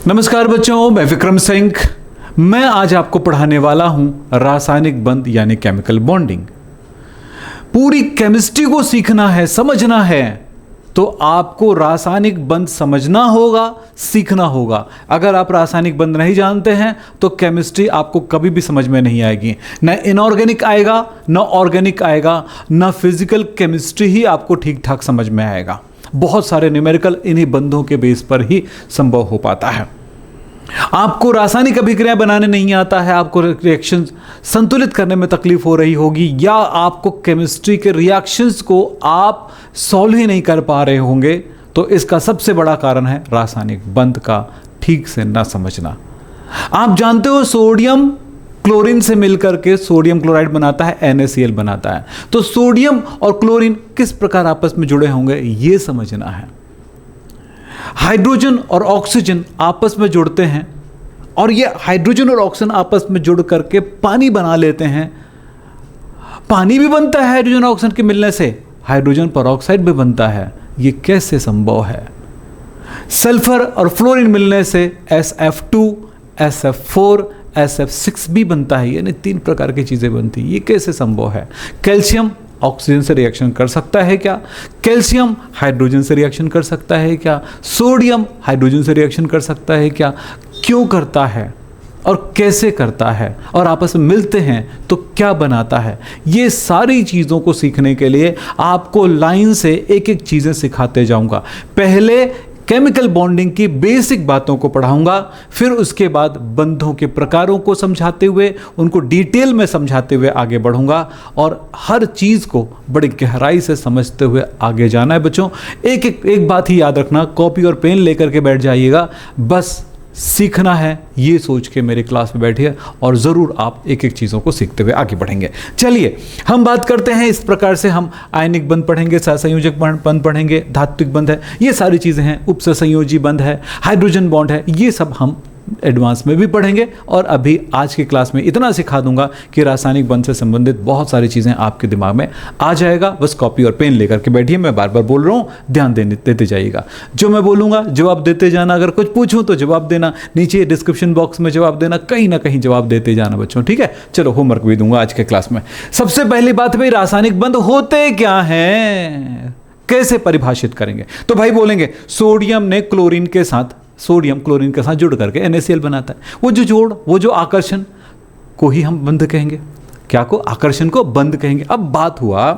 नमस्कार बच्चों, मैं विक्रम सिंह। मैं आज आपको पढ़ाने वाला हूं रासायनिक बंध यानी केमिकल बॉन्डिंग। पूरी केमिस्ट्री को सीखना है, समझना है, तो आपको रासायनिक बंध समझना होगा, सीखना होगा। अगर आप रासायनिक बंध नहीं जानते हैं तो केमिस्ट्री आपको कभी भी समझ में नहीं आएगी। न इनऑर्गेनिक आएगा, न ऑर्गेनिक आएगा, न फिजिकल केमिस्ट्री ही आपको ठीक ठाक समझ में आएगा। बहुत सारे न्यूमेरिकल इन्हीं बंधों के बेस पर ही संभव हो पाता है। आपको रासायनिक अभिक्रिया बनाने नहीं आता है, आपको रिएक्शन संतुलित करने में तकलीफ हो रही होगी, या आपको केमिस्ट्री के रिएक्शंस को आप सॉल्व ही नहीं कर पा रहे होंगे, तो इसका सबसे बड़ा कारण है रासायनिक बंध का ठीक से ना समझना। आप जानते हो सोडियम क्लोरीन से मिलकर के सोडियम क्लोराइड बनाता है, NaCl बनाता है। तो सोडियम और क्लोरीन किस प्रकार आपस में जुड़े होंगे ये समझना है। हाइड्रोजन और ऑक्सीजन आपस में जुड़ते हैं और ये हाइड्रोजन और ऑक्सीजन आपस में जुड़ करके पानी बना लेते हैं। पानी भी बनता है हाइड्रोजन और ऑक्सीजन के मिलने से, हाइड्रोजन पेरोक्साइड भी बनता है। ये कैसे संभव है? सल्फर और फ्लोरीन मिलने से SF2, SF4, SF6 भी बनता है, यानी 3 प्रकार की चीजें बनती है। ये कैसे संभव है? कैल्शियम ऑक्सीजन से रिएक्शन कर सकता है क्या? कैल्शियम हाइड्रोजन से रिएक्शन कर सकता है क्या? सोडियम हाइड्रोजन से रिएक्शन कर सकता है क्या? क्यों करता है और कैसे करता है, और आपस में मिलते हैं तो क्या बनाता है? ये सारी चीज़ों को सीखने के लिए आपको लाइन से एक एक चीज़ें सिखाते जाऊंगा। पहले केमिकल बॉन्डिंग की बेसिक बातों को पढ़ाऊंगा, फिर उसके बाद बंधों के प्रकारों को समझाते हुए, उनको डिटेल में समझाते हुए आगे बढ़ूंगा, और हर चीज़ को बड़ी गहराई से समझते हुए आगे जाना है बच्चों। एक बात ही याद रखना, कॉपी और पेन लेकर के बैठ जाइएगा, बस सीखना है ये सोच के मेरी क्लास में बैठिए, और ज़रूर आप एक एक चीज़ों को सीखते हुए आगे बढ़ेंगे। चलिए हम बात करते हैं, इस प्रकार से हम आयनिक बंध पढ़ेंगे, सहसंयोजक बंध पढ़ेंगे, धात्विक बंध है, ये सारी चीज़ें हैं, उपसहसंयोजी बंध है, हाइड्रोजन बॉन्ड है, ये सब हम एडवांस में भी पढ़ेंगे। और अभी आज की क्लास में इतना सिखा दूंगा कि रासायनिक बंध से संबंधित बहुत सारी चीज़ें आपके दिमाग में आ जाएगा। बस कॉपी और पेन लेकर के बैठिए, मैं बार बार बोल रहा हूँ, ध्यान देते जाइएगा। जो मैं बोलूँगा जवाब देते जाना, अगर कुछ पूछूँ तो जवाब देना, नीचे डिस्क्रिप्शन बॉक्स में जवाब देना, कहीं ना कहीं जवाब देते जाना बच्चों, ठीक है? चलो होमवर्क भी दूंगा आज के क्लास में। सबसे पहली बात भाई, रासायनिक बंध होते क्या हैं, कैसे परिभाषित करेंगे? तो भाई बोलेंगे सोडियम ने क्लोरीन के साथ, सोडियम क्लोरीन के साथ जुड़ करके NaCl बनाता है। वो जो जोड़, वो जो आकर्षण को ही हम बंध कहेंगे। क्या को? आकर्षण को बंध कहेंगे। अब बात हुआ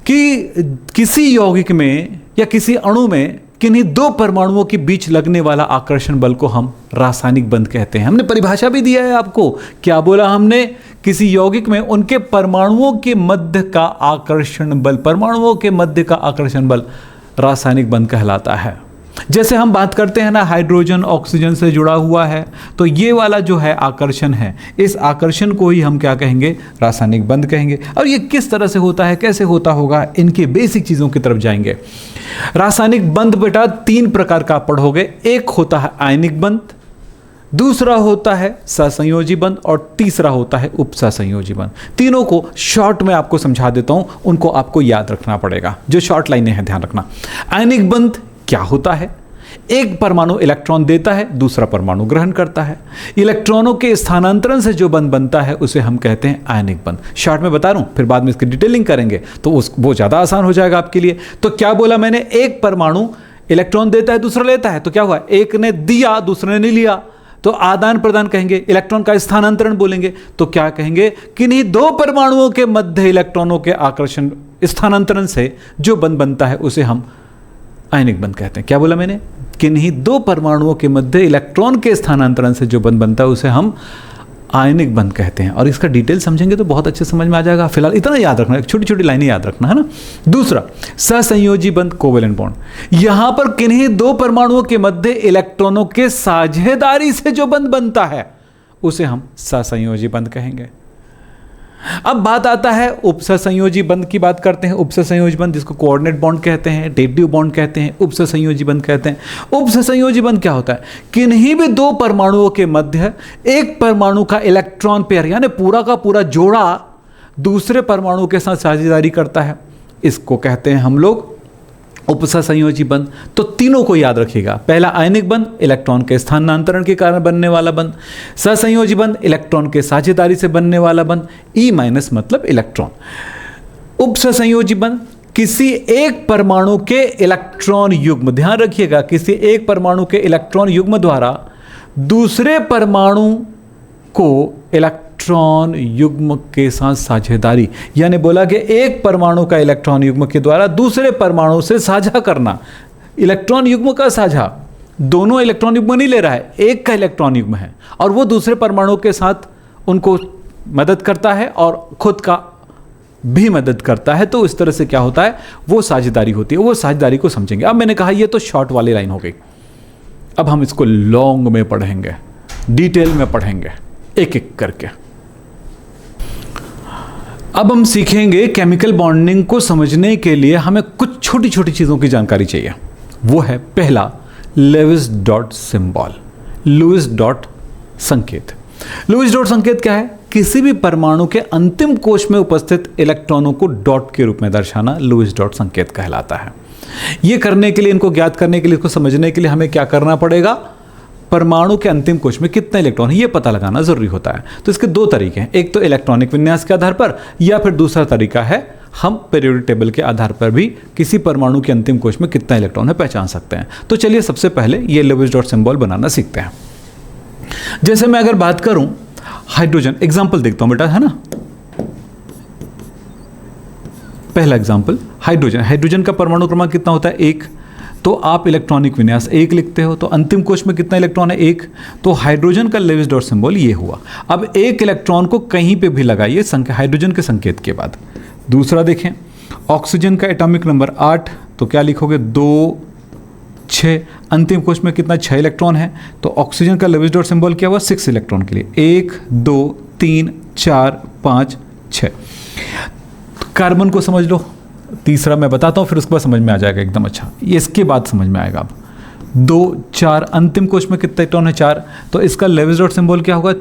कि किसी यौगिक में या किसी अणु में किन्हीं 2 परमाणुओं के बीच लगने वाला आकर्षण बल को हम रासायनिक बंध कहते हैं। हमने परिभाषा भी दिया है आपको। क्या बोला हमने? किसी यौगिक में उनके परमाणुओं के मध्य का आकर्षण बल, परमाणुओं के मध्य का आकर्षण बल रासायनिक बंध कहलाता है। जैसे हम बात करते हैं ना, हाइड्रोजन ऑक्सीजन से जुड़ा हुआ है, तो ये वाला जो है आकर्षण है, इस आकर्षण को ही हम क्या कहेंगे? रासायनिक बंध कहेंगे। और ये किस तरह से होता है, कैसे होता होगा, इनके बेसिक चीज़ों की तरफ जाएंगे। रासायनिक बंध बेटा 3 प्रकार का पढ़ोगे। एक होता है आयनिक बंध, दूसरा होता है सहसंयोजी बंध, और तीसरा होता है उपसहसंयोजी बंध। तीनों को शॉर्ट में आपको समझा देता हूं, उनको आपको याद रखना पड़ेगा। जो शॉर्ट लाइनें हैं ध्यान रखना। आयनिक बंध क्या होता है? एक परमाणु इलेक्ट्रॉन देता है, दूसरा परमाणु ग्रहण करता है। इलेक्ट्रॉनों के स्थानांतरण से जो बंध बनता है उसे हम कहते हैं आयनिक बंध। शॉर्ट में बता रहा हूं, फिर बाद में इसकी डिटेलिंग करेंगे तो वो ज्यादा आसान हो जाएगा आपके लिए। तो क्या बोला मैंने? एक परमाणु इलेक्ट्रॉन देता है, दूसरा लेता है, तो क्या हुआ? एक ने दिया, दूसरे ने लिया, तो आदान प्रदान कहेंगे। इलेक्ट्रॉन का स्थानांतरण बोलेंगे तो क्या कहेंगे? किन्हीं 2 परमाणुओं के मध्य इलेक्ट्रॉनों के आकर्षण स्थानांतरण से जो बंध बनता है उसे हम आयनिक बंध कहते हैं। क्या बोला मैंने? किन्हीं 2 परमाणुओं के मध्य इलेक्ट्रॉन के स्थानांतरण से जो बंध बनता है उसे हम आयनिक बंध कहते हैं। और इसका डिटेल समझेंगे तो बहुत अच्छे समझ में आ जाएगा। फिलहाल इतना याद रखना, छोटी छोटी लाइनें याद रखना है ना। दूसरा सहसंयोजी बंध, कोवेलेंट बॉन्ड। यहां पर किन्हीं 2 परमाणुओं के मध्य इलेक्ट्रॉनों के साझेदारी से जो बंध बनता है उसे हम सहसंयोजी बंध कहेंगे। अब बात आता है उपसहसंयोजी बंध की। बात करते हैं उपसहसंयोजी बंध, जिसको कोऑर्डिनेट बॉन्ड कहते हैं, डेटिव बॉन्ड कहते हैं, उपसहसंयोजी बंध कहते हैं। उपसहसंयोजी बंध क्या होता है? किन्हीं भी 2 परमाणुओं के मध्य एक परमाणु का इलेक्ट्रॉन पेयर यानी पूरा का पूरा जोड़ा दूसरे परमाणु के साथ साझेदारी करता है। इसको कहते हैं हम लोग उपसंयोजी बंध, तो तीनों को याद रखिएगा। पहला आयनिक बंध, इलेक्ट्रॉन के स्थानांतरण के कारण बनने वाला बंध। सहसंयोजी बंध, इलेक्ट्रॉन के साझेदारी से बनने वाला बंध। ई माइनस मतलब इलेक्ट्रॉन। उपसंयोजी बंध, किसी एक परमाणु के इलेक्ट्रॉन युग्म, ध्यान रखिएगा, किसी एक परमाणु के इलेक्ट्रॉन युग्म द्वारा दूसरे परमाणु को इलेक्ट्रॉन युग्म के साथ साझेदारी, यानी बोला कि एक परमाणु का इलेक्ट्रॉन युग्म के द्वारा दूसरे परमाणु से साझा करना। इलेक्ट्रॉन युग्म का साझा, दोनों इलेक्ट्रॉन युग्म नहीं ले रहा है, एक का इलेक्ट्रॉन युग्म है और वो दूसरे परमाणु के साथ उनको मदद करता है और खुद का भी मदद करता है। तो इस तरह से क्या होता है, वो साझेदारी होती है। वो साझेदारी को समझेंगे। अब मैंने कहा ये तो शॉर्ट वाली लाइन हो गई, अब हम इसको लॉन्ग में पढ़ेंगे, डिटेल में पढ़ेंगे एक एक करके। अब हम सीखेंगे केमिकल बॉन्डिंग को समझने के लिए हमें कुछ छोटी छोटी चीज़ों की जानकारी चाहिए। वो है पहला Lewis dot symbol, Lewis dot संकेत। लुईस डॉट संकेत क्या है? किसी भी परमाणु के अंतिम कोश में उपस्थित इलेक्ट्रॉनों को डॉट के रूप में दर्शाना लुईस डॉट संकेत कहलाता है। यह करने के लिए, इनको ज्ञात करने के लिए, इसको समझने के लिए हमें क्या करना पड़ेगा? परमाणु के अंतिम कोश में कितने इलेक्ट्रॉन है, यह पता लगाना जरूरी होता है। तो इसके दो तरीके हैं, एक तो इलेक्ट्रॉनिक विन्यास के आधार पर, या फिर दूसरा तरीका है हम पीरियोडिक टेबल के आधार पर भी किसी परमाणु के अंतिम कोश में कितना इलेक्ट्रॉन है पहचान सकते हैं। तो चलिए सबसे पहले ये लेविस डॉट सिंबल बनाना सीखते हैं। जैसे मैं अगर बात करूं हाइड्रोजन, एग्जाम्पल देखता हूं बेटा, है ना। पहला एग्जाम्पल हाइड्रोजन। हाइड्रोजन का परमाणु क्रमांक कितना होता है? 1। तो आप इलेक्ट्रॉनिक विन्यास 1 लिखते हो, तो अंतिम कोश में कितना इलेक्ट्रॉन है? 1। तो हाइड्रोजन का लेविस डॉट सिंबल ये हुआ। अब एक इलेक्ट्रॉन को कहीं पे भी लगाइए हाइड्रोजन के संकेत के बाद। दूसरा देखें, ऑक्सीजन का एटॉमिक नंबर 8, तो क्या लिखोगे? 2, 6। अंतिम कोश में कितना? 6 इलेक्ट्रॉन है। तो ऑक्सीजन का लेविस डॉट सिंबल क्या हुआ? 6 इलेक्ट्रॉन के लिए। 1, 2, 3, 4, 5, 6। कार्बन को समझ लो। तीसरा मैं बताता हूँ, फिर उसके बाद समझ में आ जाएगा एकदम। अच्छा, ये इसके बाद समझ में आएगा। अब 2, 4, अंतिम कोश में कितना इलेक्ट्रॉन है? 4। तो इसका लेविस डॉट सिंबल क्या होगा?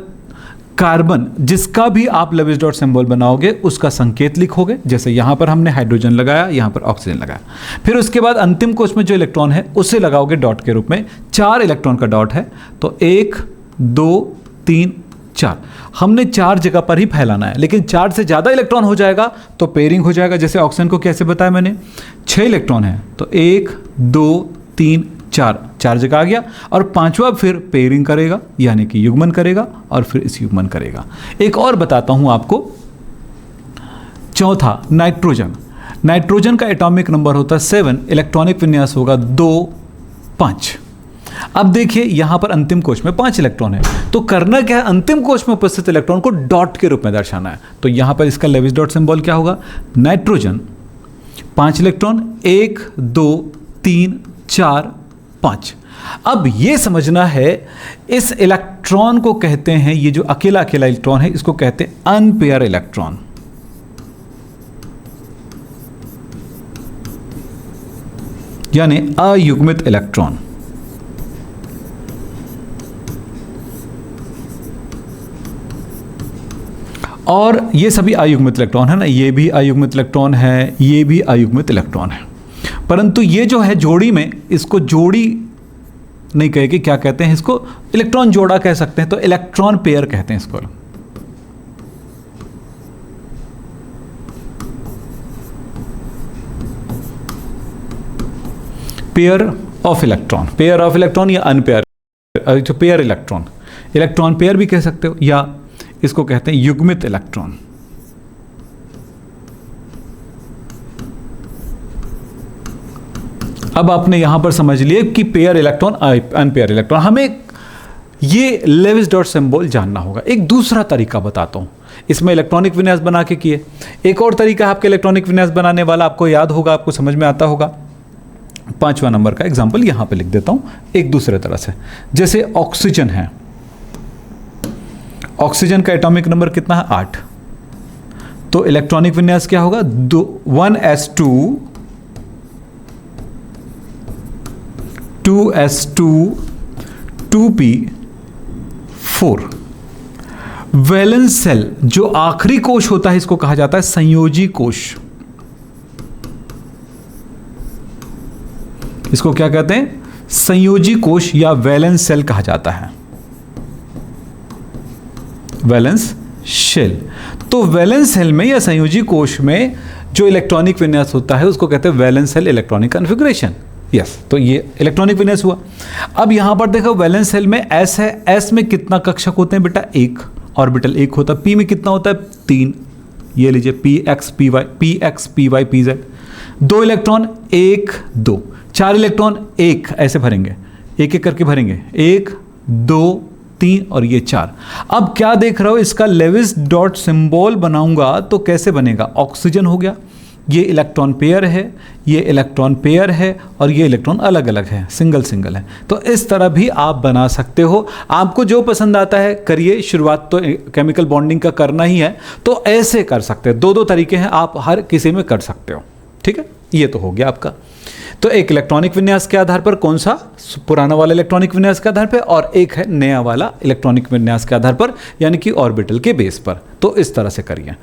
कार्बन, जिसका भी आप लेविस डॉट सिंबल बनाओगे उसका संकेत लिखोगे। जैसे यहां पर हमने हाइड्रोजन लगाया, यहां पर ऑक्सीजन लगाया। फिर उसके बाद अंतिम कोश में जो इलेक्ट्रॉन है उसे लगाओगे डॉट के रूप में। 4 इलेक्ट्रॉन का डॉट है, तो 1, 2, 3, 4। हमने 4 जगह पर ही फैलाना है, लेकिन 4 से ज़्यादा इलेक्ट्रॉन हो जाएगा तो पेयरिंग हो जाएगा। जैसे ऑक्सीजन को कैसे बताया मैंने? 6 इलेक्ट्रॉन है, तो 1, 2, 3, 4 जगह आ गया। और 5वां फिर पेयरिंग करेगा, यानी कि युग्मन करेगा, और फिर इस युग्मन करेगा। एक और बताता हूं आपको, चौथा नाइट्रोजन। नाइट्रोजन का एटॉमिक नंबर होता है 7, इलेक्ट्रॉनिक विन्यास होगा 2, 5। अब देखिए यहां पर अंतिम कोश में 5 इलेक्ट्रॉन है, तो करना क्या है? अंतिम कोश में उपस्थित इलेक्ट्रॉन को डॉट के रूप में दर्शाना है। तो यहां पर इसका लेविस डॉट सिंबल क्या होगा? Nitrogen 5 electron, 1, 2, 3, 4, 5। अब ये समझना है, इस इलेक्ट्रॉन को कहते हैं, ये जो अकेला अकेला इलेक्ट्रॉन है इसको कहते हैं अनपेयर इलेक्ट्रॉन। यानी अयुग्मित इलेक्ट्रॉन। और ये सभी अयुग्मित इलेक्ट्रॉन है ना, ये भी अयुग्मित इलेक्ट्रॉन है, ये भी अयुग्मित इलेक्ट्रॉन है। परंतु ये जो है जोड़ी में, इसको जोड़ी नहीं कहे कि क्या कहते हैं, इसको इलेक्ट्रॉन जोड़ा कह सकते हैं, तो इलेक्ट्रॉन पेयर कहते हैं इसको। Pair of electron, pair of electron या अनपेयर, जो पेयर इलेक्ट्रॉन, इलेक्ट्रॉन पेयर भी कह सकते हो, या इसको कहते हैं युग्मित इलेक्ट्रॉन। अब आपने यहां पर समझ लिया कि पेयर इलेक्ट्रॉन, अनपेयर इलेक्ट्रॉन। हमें ये लेविस डॉट सिंबल जानना होगा। एक दूसरा तरीका बताता हूं, इसमें इलेक्ट्रॉनिक विन्यास बना के किए। एक और तरीका है आपके इलेक्ट्रॉनिक विन्यास बनाने वाला, आपको याद होगा, आपको समझ में आता होगा। 5वां नंबर का एग्जाम्पल यहां पे लिख देता हूं एक दूसरे तरह से। जैसे ऑक्सीजन है, ऑक्सीजन का एटॉमिक नंबर कितना है? 8। तो इलेक्ट्रॉनिक विन्यास क्या होगा? 1s2, 2s2, 2p4। Valence shell, जो आखिरी कोश होता है, इसको कहा जाता है संयोजी कोश। इसको क्या कहते हैं? संयोजी कोश या वैलेंस सेल कहा जाता है, वैलेंस शेल। तो वैलेंस सेल में या संयोजी कोश में जो इलेक्ट्रॉनिक विन्यास होता है उसको कहते हैं valence shell electronic configuration. Yes, तो ये इलेक्ट्रॉनिक विन्यास हुआ। अब यहां पर देखो वैलेंस सेल में एस है, एस में कितना कक्षक होते हैं बेटा? एक ऑर्बिटल एक होता है। पी में कितना होता है? 3। ये लीजिए p x p y p z. 2 electron 1 2, 4 electron 1, ऐसे भरेंगे, एक एक करके भरेंगे, 1 2 3 और ये 4। अब क्या देख रहे हो? इसका लेविस डॉट सिंबल बनाऊंगा तो कैसे बनेगा? ऑक्सीजन हो गया, ये इलेक्ट्रॉन पेयर है, ये इलेक्ट्रॉन पेयर है और ये इलेक्ट्रॉन अलग अलग है, सिंगल सिंगल है। तो इस तरह भी आप बना सकते हो। आपको जो पसंद आता है करिए, शुरुआत तो केमिकल बॉन्डिंग का करना ही है, तो ऐसे कर सकते हैं। 2 तरीके हैं, आप हर किसी में कर सकते हो। ठीक है, ये तो हो गया आपका। तो एक इलेक्ट्रॉनिक विन्यास के आधार पर, कौन सा? पुराना वाला इलेक्ट्रॉनिक विन्यास के आधार पर, और एक है नया वाला इलेक्ट्रॉनिक विन्यास के आधार पर, यानी कि ऑर्बिटल के बेस पर। तो इस तरह से करिए,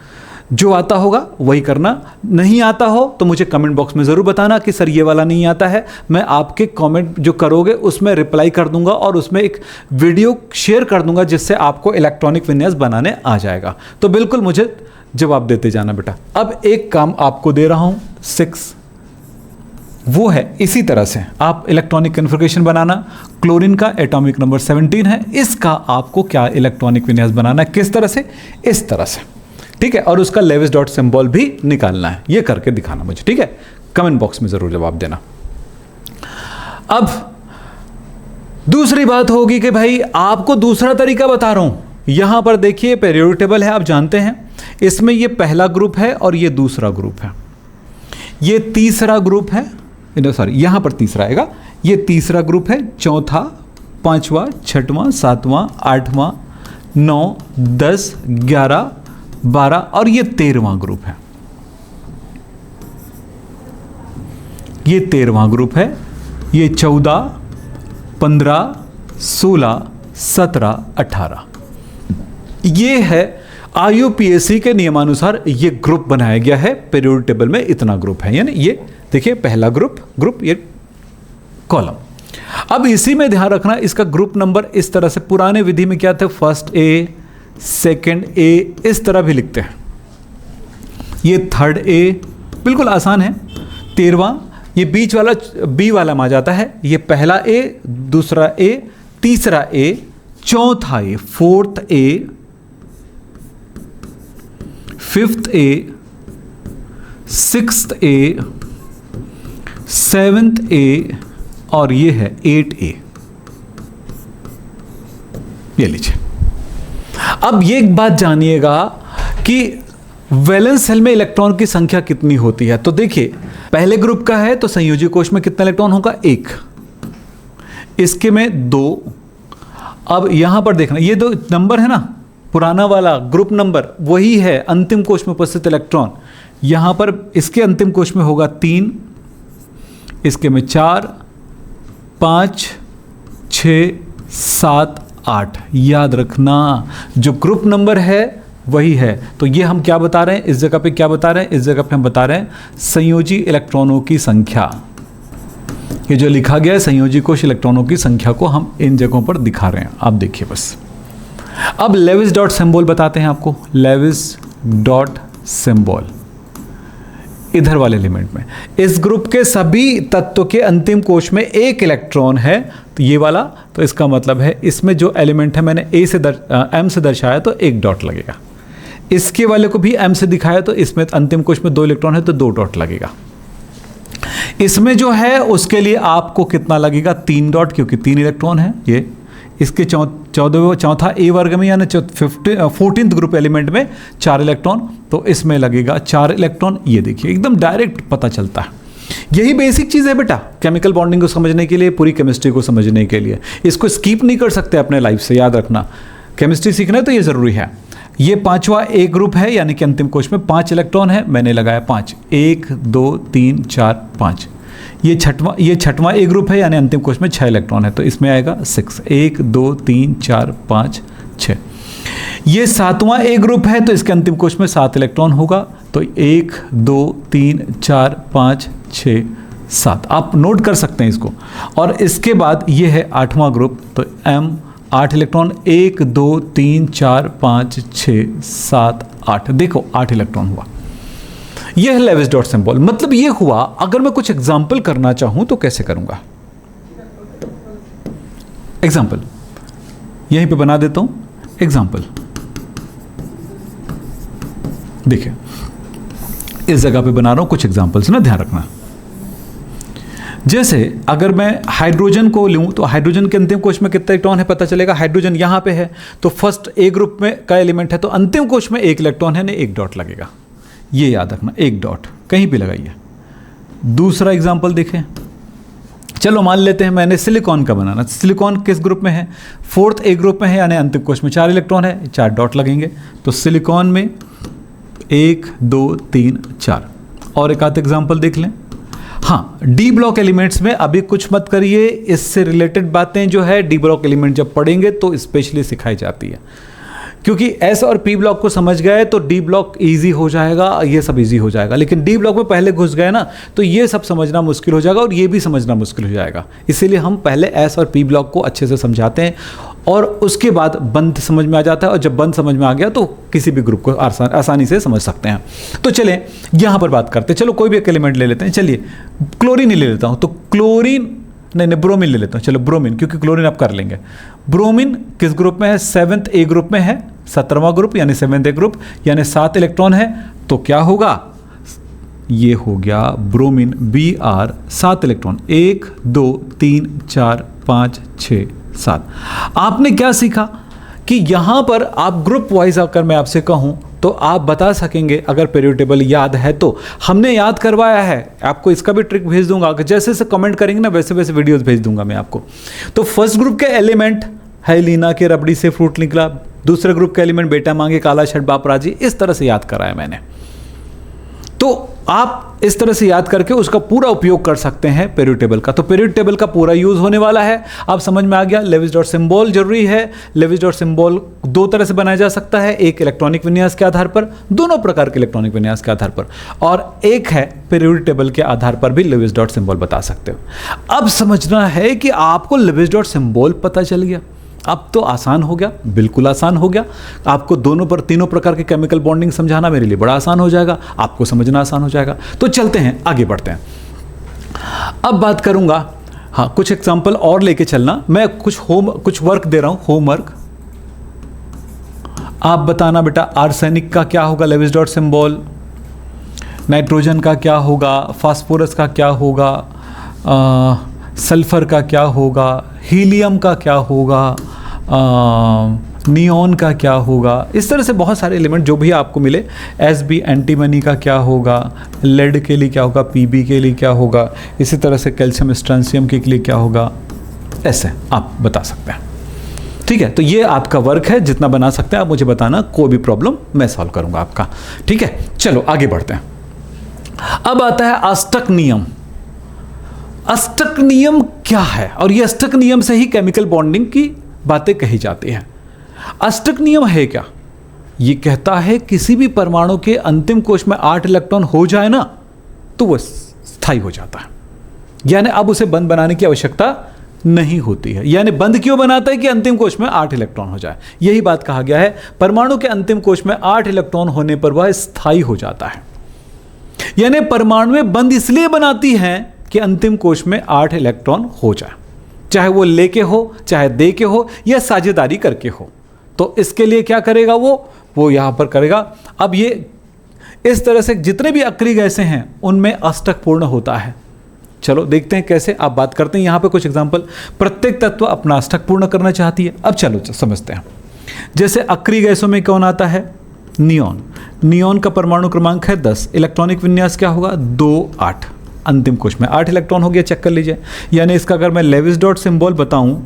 जो आता होगा वही करना। नहीं आता हो तो मुझे कमेंट बॉक्स में ज़रूर बताना कि सर ये वाला नहीं आता है। मैं आपके कमेंट जो करोगे उसमें रिप्लाई कर दूंगा और उसमें एक वीडियो शेयर कर दूंगा जिससे आपको इलेक्ट्रॉनिक विन्यास बनाने आ जाएगा। तो बिल्कुल मुझे जवाब देते जाना बेटा। अब एक काम आपको दे रहा हूँ 6, वो है इसी तरह से आप इलेक्ट्रॉनिक कॉन्फ़िगरेशन बनाना। क्लोरीन का एटॉमिक नंबर 17 है, इसका आपको क्या इलेक्ट्रॉनिक विन्यास बनाना है? किस तरह से? इस तरह से। ठीक है, और उसका लेविस डॉट सिंबल भी निकालना है। ये करके दिखाना मुझे, ठीक है? कमेंट बॉक्स में जरूर जवाब देना। अब दूसरी बात होगी कि भाई आपको दूसरा तरीका बता रहा हूं। यहां पर देखिए पीरियोडिक टेबल है, आप जानते हैं। इसमें ये पहला ग्रुप है और ये दूसरा ग्रुप है, ये तीसरा ग्रुप है, सॉरी यहां पर तीसरा आएगा। ये तीसरा ग्रुप है, चौथा, 5वां, 6वां, 7वां, 8वां, 9, 10, 11, 12 और ये 13वां ग्रुप है। ये 13वां ग्रुप है। ये 14, 15, 16, 17, 18 ये है IUPAC के नियमानुसार ये ग्रुप बनाया गया है। पीरियोडिक टेबल में इतना ग्रुप है, यानी ये देखिए पहला ग्रुप ये कॉलम। अब इसी में ध्यान रखना, इसका ग्रुप नंबर इस तरह से, पुराने विधि में क्या थे? फर्स्ट ए, सेकंड ए, इस तरह भी लिखते हैं। ये थर्ड ए, बिल्कुल आसान है। 13वां, ये बीच वाला बी वाला में आ जाता है। ये पहला ए, दूसरा ए, तीसरा ए, चौथा A, fourth A, fifth A, sixth A, seventh A और ये है 8A। ये लीजिए। अब ये एक बात जानिएगा कि वैलेंस सेल में इलेक्ट्रॉन की संख्या कितनी होती है। तो देखिए पहले ग्रुप का है तो संयोजी कोश में कितना इलेक्ट्रॉन होगा? 1। इसके में 2। अब यहां पर देखना, ये 2 नंबर है ना, पुराना वाला ग्रुप नंबर वही है अंतिम कोश में उपस्थित इलेक्ट्रॉन। यहां पर इसके अंतिम कोश में होगा 3, इसके में 4, 5, 6, 7, 8। याद रखना जो ग्रुप नंबर है वही है। तो ये हम क्या बता रहे हैं इस जगह पे? क्या बता रहे हैं इस जगह पे? हम बता रहे हैं संयोजी इलेक्ट्रॉनों की संख्या। ये जो लिखा गया है संयोजी कोश इलेक्ट्रॉनों की संख्या को हम इन जगहों पर दिखा रहे हैं, आप देखिए बस। अब लेविस डॉट सिंबल बताते हैं आपको। लेविस डॉट सिंबल इधर वाले एलिमेंट में, इस ग्रुप के सभी तत्वों के अंतिम कोश में 1 इलेक्ट्रॉन है, तो ये वाला, तो इसका मतलब है इसमें जो एलिमेंट है मैंने M से दर्शाया तो 1 डॉट लगेगा। इसके वाले को भी M से दिखाया तो इसमें अंतिम कोश में 2 इलेक्ट्रॉन है तो 2 डॉट लगेगा। इसमें जो है उसके लिए आपको कितना लगेगा? 3 डॉट, क्योंकि 3 इलेक्ट्रॉन है। ये इसके चौथा ए वर्ग में यानी 14th ग्रुप एलिमेंट में 4 इलेक्ट्रॉन, तो इसमें लगेगा 4 इलेक्ट्रॉन। ये देखिए एकदम डायरेक्ट पता चलता है। यही बेसिक चीज़ है बेटा केमिकल बॉन्डिंग को समझने के लिए, पूरी केमिस्ट्री को समझने के लिए। इसको स्किप नहीं कर सकते अपने लाइफ से, याद रखना। केमिस्ट्री सीखना है तो ये ज़रूरी है। ये 5वां ए ग्रुप है, यानी कि अंतिम कोश में 5 इलेक्ट्रॉन है, मैंने लगाया 5। 1 2 3 4 5। ये छठवां ए ग्रुप है, यानी अंतिम कोश में 6 इलेक्ट्रॉन है, तो इसमें आएगा 6। 1 2 3 4 5 6। ये 7वां ए ग्रुप है, तो इसके अंतिम कोश में 7 इलेक्ट्रॉन होगा, तो 1 2 3 4 5 6 7, आप नोट कर सकते हैं इसको। और इसके बाद ये है 8वां ग्रुप, तो M 8 इलेक्ट्रॉन, 1 2 3 4 5 6 7 8, देखो 8 इलेक्ट्रॉन हुआ। यह है लेविस डॉट सिंबल। मतलब ये हुआ, अगर मैं कुछ एग्जाम्पल करना चाहूं तो कैसे करूंगा? एग्जाम्पल यहीं पे बना देता हूं, एग्जाम्पल देखिए इस जगह पे बना रहा हूं कुछ एग्जाम्पल्स ना, ध्यान रखना। जैसे अगर मैं हाइड्रोजन को लूं तो हाइड्रोजन के अंतिम कोश में कितना इलेक्ट्रॉन है पता चलेगा। हाइड्रोजन यहां पे है तो फर्स्ट ए ग्रुप में का एलिमेंट है, तो अंतिम कोश में 1 इलेक्ट्रॉन है ना, 1 डॉट लगेगा, ये याद रखना, 1 डॉट कहीं भी लगाइए। दूसरा एग्जाम्पल देखें, चलो मान लेते हैं मैंने सिलिकॉन का बनाना। सिलिकॉन किस ग्रुप में है? 4th ए ग्रुप में है, यानी अंतिम कोश में 4 इलेक्ट्रॉन है, 4 डॉट लगेंगे। तो सिलिकॉन में 1 2 3 4। और एक आध एग्जाम्पल देख लें। हाँ, डी ब्लॉक एलिमेंट्स में अभी कुछ मत करिए, इससे रिलेटेड बातें जो है डी ब्लॉक एलिमेंट जब पढ़ेंगे तो स्पेशली सिखाई जाती है, क्योंकि एस और पी ब्लॉक को समझ गए तो डी ब्लॉक इजी हो जाएगा, ये सब इजी हो जाएगा। लेकिन डी ब्लॉक में पहले घुस गए ना तो ये सब समझना मुश्किल हो जाएगा और ये भी समझना मुश्किल हो जाएगा। इसीलिए हम पहले एस और पी ब्लॉक को अच्छे से समझाते हैं और उसके बाद बंद समझ में आ जाता है, और जब बंद समझ में आ गया तो किसी भी ग्रुप को आसानी से समझ सकते हैं। तो चलें यहाँ पर बात करते हैं। चलो कोई भी एक एलिमेंट ले लेते हैं। चलिए क्लोरीन ही ले लेता हूँ, तो क्लोरीन नहीं ब्रोमीन ले लेता हूँ। चलो ब्रोमीन, क्योंकि क्लोरीन आप कर लेंगे। ब्रोमीन किस ग्रुप में है? 7th ए ग्रुप में है, 17वां ग्रुप यानी 7th ए ग्रुप, यानी 7 इलेक्ट्रॉन है। तो क्या होगा? ये हो गया ब्रोमीन Br 7 इलेक्ट्रॉन, 1 2 3 4 5 6 7। आपने क्या सीखा कि यहां पर आप ग्रुप वाइज अगर मैं आपसे कहूं तो आप बता सकेंगे, अगर पीरियड टेबल याद है तो। हमने याद करवाया है, आपको इसका भी ट्रिक भेज दूंगा, जैसे जैसे कमेंट करेंगे ना वैसे वैसे वीडियोस भेज दूंगा मैं आपको। तो फर्स्ट ग्रुप के एलिमेंट है लीना के रबड़ी से फ्रूट निकला, दूसरे ग्रुप के एलिमेंट बेटा मांगे काला शर्ट बाप राजी, इस तरह से याद कराया मैंने। तो आप इस तरह से याद करके उसका पूरा उपयोग कर सकते हैं पीरियड टेबल का। तो पीरियड टेबल का पूरा यूज होने वाला है। आप समझ में आ गया, लेविस डॉट सिंबल जरूरी है। लेविस डॉट सिंबल 2 तरह से बनाया जा सकता है, एक इलेक्ट्रॉनिक विन्यास के आधार पर, दोनों प्रकार के इलेक्ट्रॉनिक विन्यास के आधार पर, और एक है पीरियड टेबल के आधार पर भी लेविस डॉट सिंबल बता सकते हो। अब समझना है कि आपको लेविस डॉट सिंबल पता चल गया, अब तो आसान हो गया, बिल्कुल आसान हो गया। आपको तीनों प्रकार के केमिकल बॉन्डिंग समझाना मेरे लिए बड़ा आसान हो जाएगा, आपको समझना आसान हो जाएगा। तो चलते हैं आगे बढ़ते हैं। अब बात करूंगा, हाँ कुछ एग्जांपल और लेके चलना। मैं कुछ वर्क दे रहा हूं, होमवर्क। आप बताना बेटा आर्सेनिक का क्या होगा लेविस डॉट सिंबल, नाइट्रोजन का क्या होगा, फास्फोरस का क्या होगा, सल्फर का क्या होगा, हीलियम का क्या होगा, नियॉन का क्या होगा। इस तरह से बहुत सारे एलिमेंट जो भी आपको मिले। एसबी एंटीमनी का क्या होगा, लेड के लिए क्या होगा, पीबी के लिए क्या होगा, इसी तरह से कैल्शियम स्ट्रांसियम के लिए क्या होगा, ऐसे आप बता सकते हैं। ठीक है, तो ये आपका वर्क है, जितना बना सकते हैं आप मुझे बताना, कोई भी प्रॉब्लम मैं सॉल्व करूंगा आपका। ठीक है, चलो आगे बढ़ते हैं। अब आता है अष्टक नियम। अष्टक नियम क्या है? और ये अष्टक नियम से ही केमिकल बॉन्डिंग की बातें कही जाती हैं। अष्टक नियम है क्या? ये कहता है किसी भी परमाणु के अंतिम कोश में 8 इलेक्ट्रॉन हो जाए ना तो वह स्थायी हो जाता है, यानी अब उसे बंद बनाने की आवश्यकता नहीं होती है। यानी बंद क्यों बनाता है? कि अंतिम कोश में 8 इलेक्ट्रॉन हो जाए। यही बात कहा गया है, परमाणु के अंतिम कोश में 8 इलेक्ट्रॉन होने पर वह स्थायी हो जाता है। यानी परमाणु बंद इसलिए बनाती हैं कि अंतिम कोश में 8 इलेक्ट्रॉन हो जाए, चाहे वो लेके हो, चाहे दे के हो, या साझेदारी करके हो। तो इसके लिए क्या करेगा वो यहां पर करेगा। अब ये इस तरह से जितने भी अक्रिय गैसें हैं उनमें अष्टक पूर्ण होता है। चलो देखते हैं कैसे। आप बात करते हैं यहां पे कुछ एग्जांपल। प्रत्येक तत्व अपना अष्टक पूर्ण करना चाहती है। अब चलो समझते हैं। जैसे अक्रिय गैसों में कौन आता है? नियॉन। नियॉन का परमाणु क्रमांक है 10, इलेक्ट्रॉनिक विन्यास क्या होगा? 2 8। अंतिम कोश में 8 इलेक्ट्रॉन हो गया, चेक कर लीजिए। यानी इसका अगर मैं लेविस डॉट सिंबल बताऊं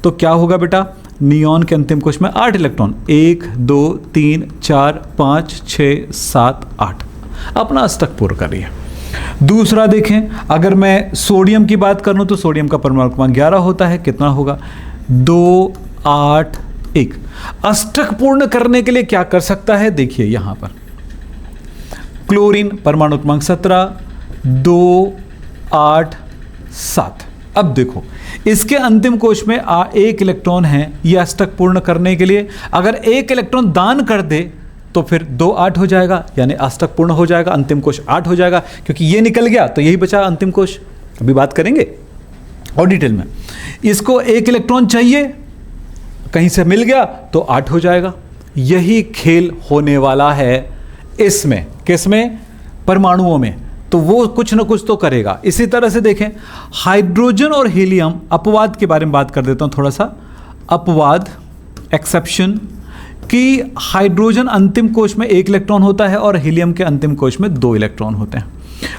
तो क्या होगा बेटा? नियॉन के अंतिम कोश में 8 इलेक्ट्रॉन, 1 2 3 4 5 6 7 8, अपना अष्टक पूर्ण करिए। दूसरा देखें, अगर मैं सोडियम की बात करूं तो सोडियम का परमाणु क्रमांक 11 होता है। कितना होगा? 2 8 1। अष्टक पूर्ण करने के लिए क्या कर सकता है? देखिए यहां पर क्लोरीन परमाणु क्रमांक 17, 2 8 7। अब देखो इसके अंतिम कोश में एक इलेक्ट्रॉन है, यह अष्टक पूर्ण करने के लिए अगर एक इलेक्ट्रॉन दान कर दे तो फिर 2 8 हो जाएगा, यानी अष्टक पूर्ण हो जाएगा, अंतिम कोश 8 हो जाएगा। क्योंकि ये निकल गया तो यही बचा अंतिम कोश। अभी बात करेंगे और डिटेल में। इसको एक इलेक्ट्रॉन चाहिए, कहीं से मिल गया तो 8 हो जाएगा। यही खेल होने वाला है इसमें, किसमें? परमाणुओं में। तो वो कुछ ना कुछ तो करेगा। इसी तरह से देखें हाइड्रोजन और हीलियम, अपवाद के बारे में बात कर देता हूं थोड़ा सा। अपवाद, एक्सेप्शन, कि हाइड्रोजन अंतिम कोश में 1 इलेक्ट्रॉन होता है और हीलियम के अंतिम कोश में 2 इलेक्ट्रॉन होते हैं,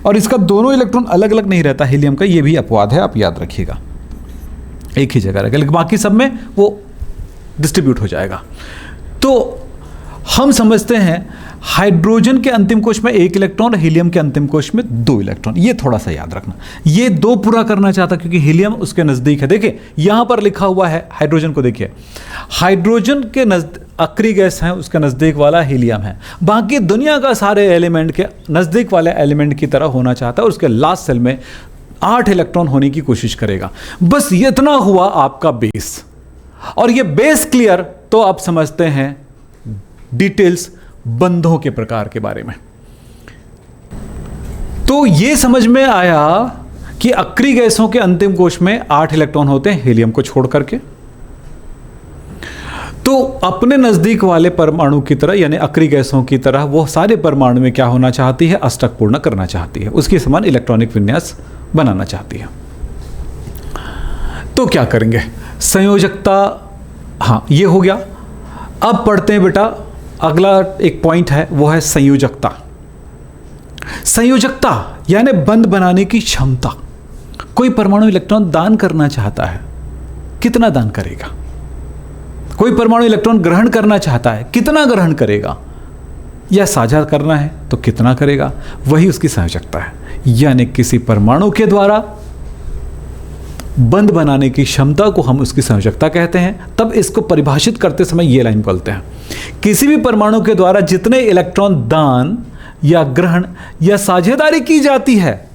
और इसका दोनों इलेक्ट्रॉन अलग अलग नहीं रहता हीलियम का। ये भी अपवाद है, आप याद रखिएगा, एक ही जगह रहेगा, लेकिन बाकी सब में वो डिस्ट्रीब्यूट हो जाएगा। तो हम समझते हैं हाइड्रोजन के अंतिम कोश में 1 इलेक्ट्रॉन, हीलियम के अंतिम कोश में 2 इलेक्ट्रॉन। ये थोड़ा सा याद रखना। ये 2 पूरा करना चाहता क्योंकि हीलियम उसके नज़दीक है। देखिए यहां पर लिखा हुआ है हाइड्रोजन को, देखिए हाइड्रोजन के अक्री गैस है, उसका नज़दीक वाला हीलियम है। बाकी दुनिया का सारे एलिमेंट के नज़दीक वाले एलिमेंट की तरह होना चाहता है, और उसके लास्ट सेल में 8 इलेक्ट्रॉन होने की कोशिश करेगा। बस ये इतना हुआ आपका बेस, और ये बेस क्लियर तो आप समझते हैं डिटेल्स बंधों के प्रकार के बारे में। तो ये समझ में आया कि अक्री गैसों के अंतिम कोश में 8 इलेक्ट्रॉन होते हैं हीलियम को छोड़ करके। तो अपने नजदीक वाले परमाणु की तरह, यानी अक्री गैसों की तरह, वो सारे परमाणु में क्या होना चाहती है? अष्टक पूर्ण करना चाहती है, उसके समान इलेक्ट्रॉनिक विन्यास बनाना चाहती है। तो क्या करेंगे? संयोजकता, हाँ ये हो गया। अब पढ़ते हैं बेटा, अगला एक पॉइंट है, वो है संयोजकता। संयोजकता यानी बंध बनाने की क्षमता। कोई परमाणु इलेक्ट्रॉन दान करना चाहता है, कितना दान करेगा? कोई परमाणु इलेक्ट्रॉन ग्रहण करना चाहता है, कितना ग्रहण करेगा? या साझा करना है तो कितना करेगा? वही उसकी संयोजकता है। यानी किसी परमाणु के द्वारा बंध बनाने की क्षमता को हम उसकी संयोजकता कहते हैं। तब इसको परिभाषित करते समय ये लाइन बोलते हैं, किसी भी परमाणु के द्वारा जितने इलेक्ट्रॉन दान या ग्रहण या साझेदारी की जाती है,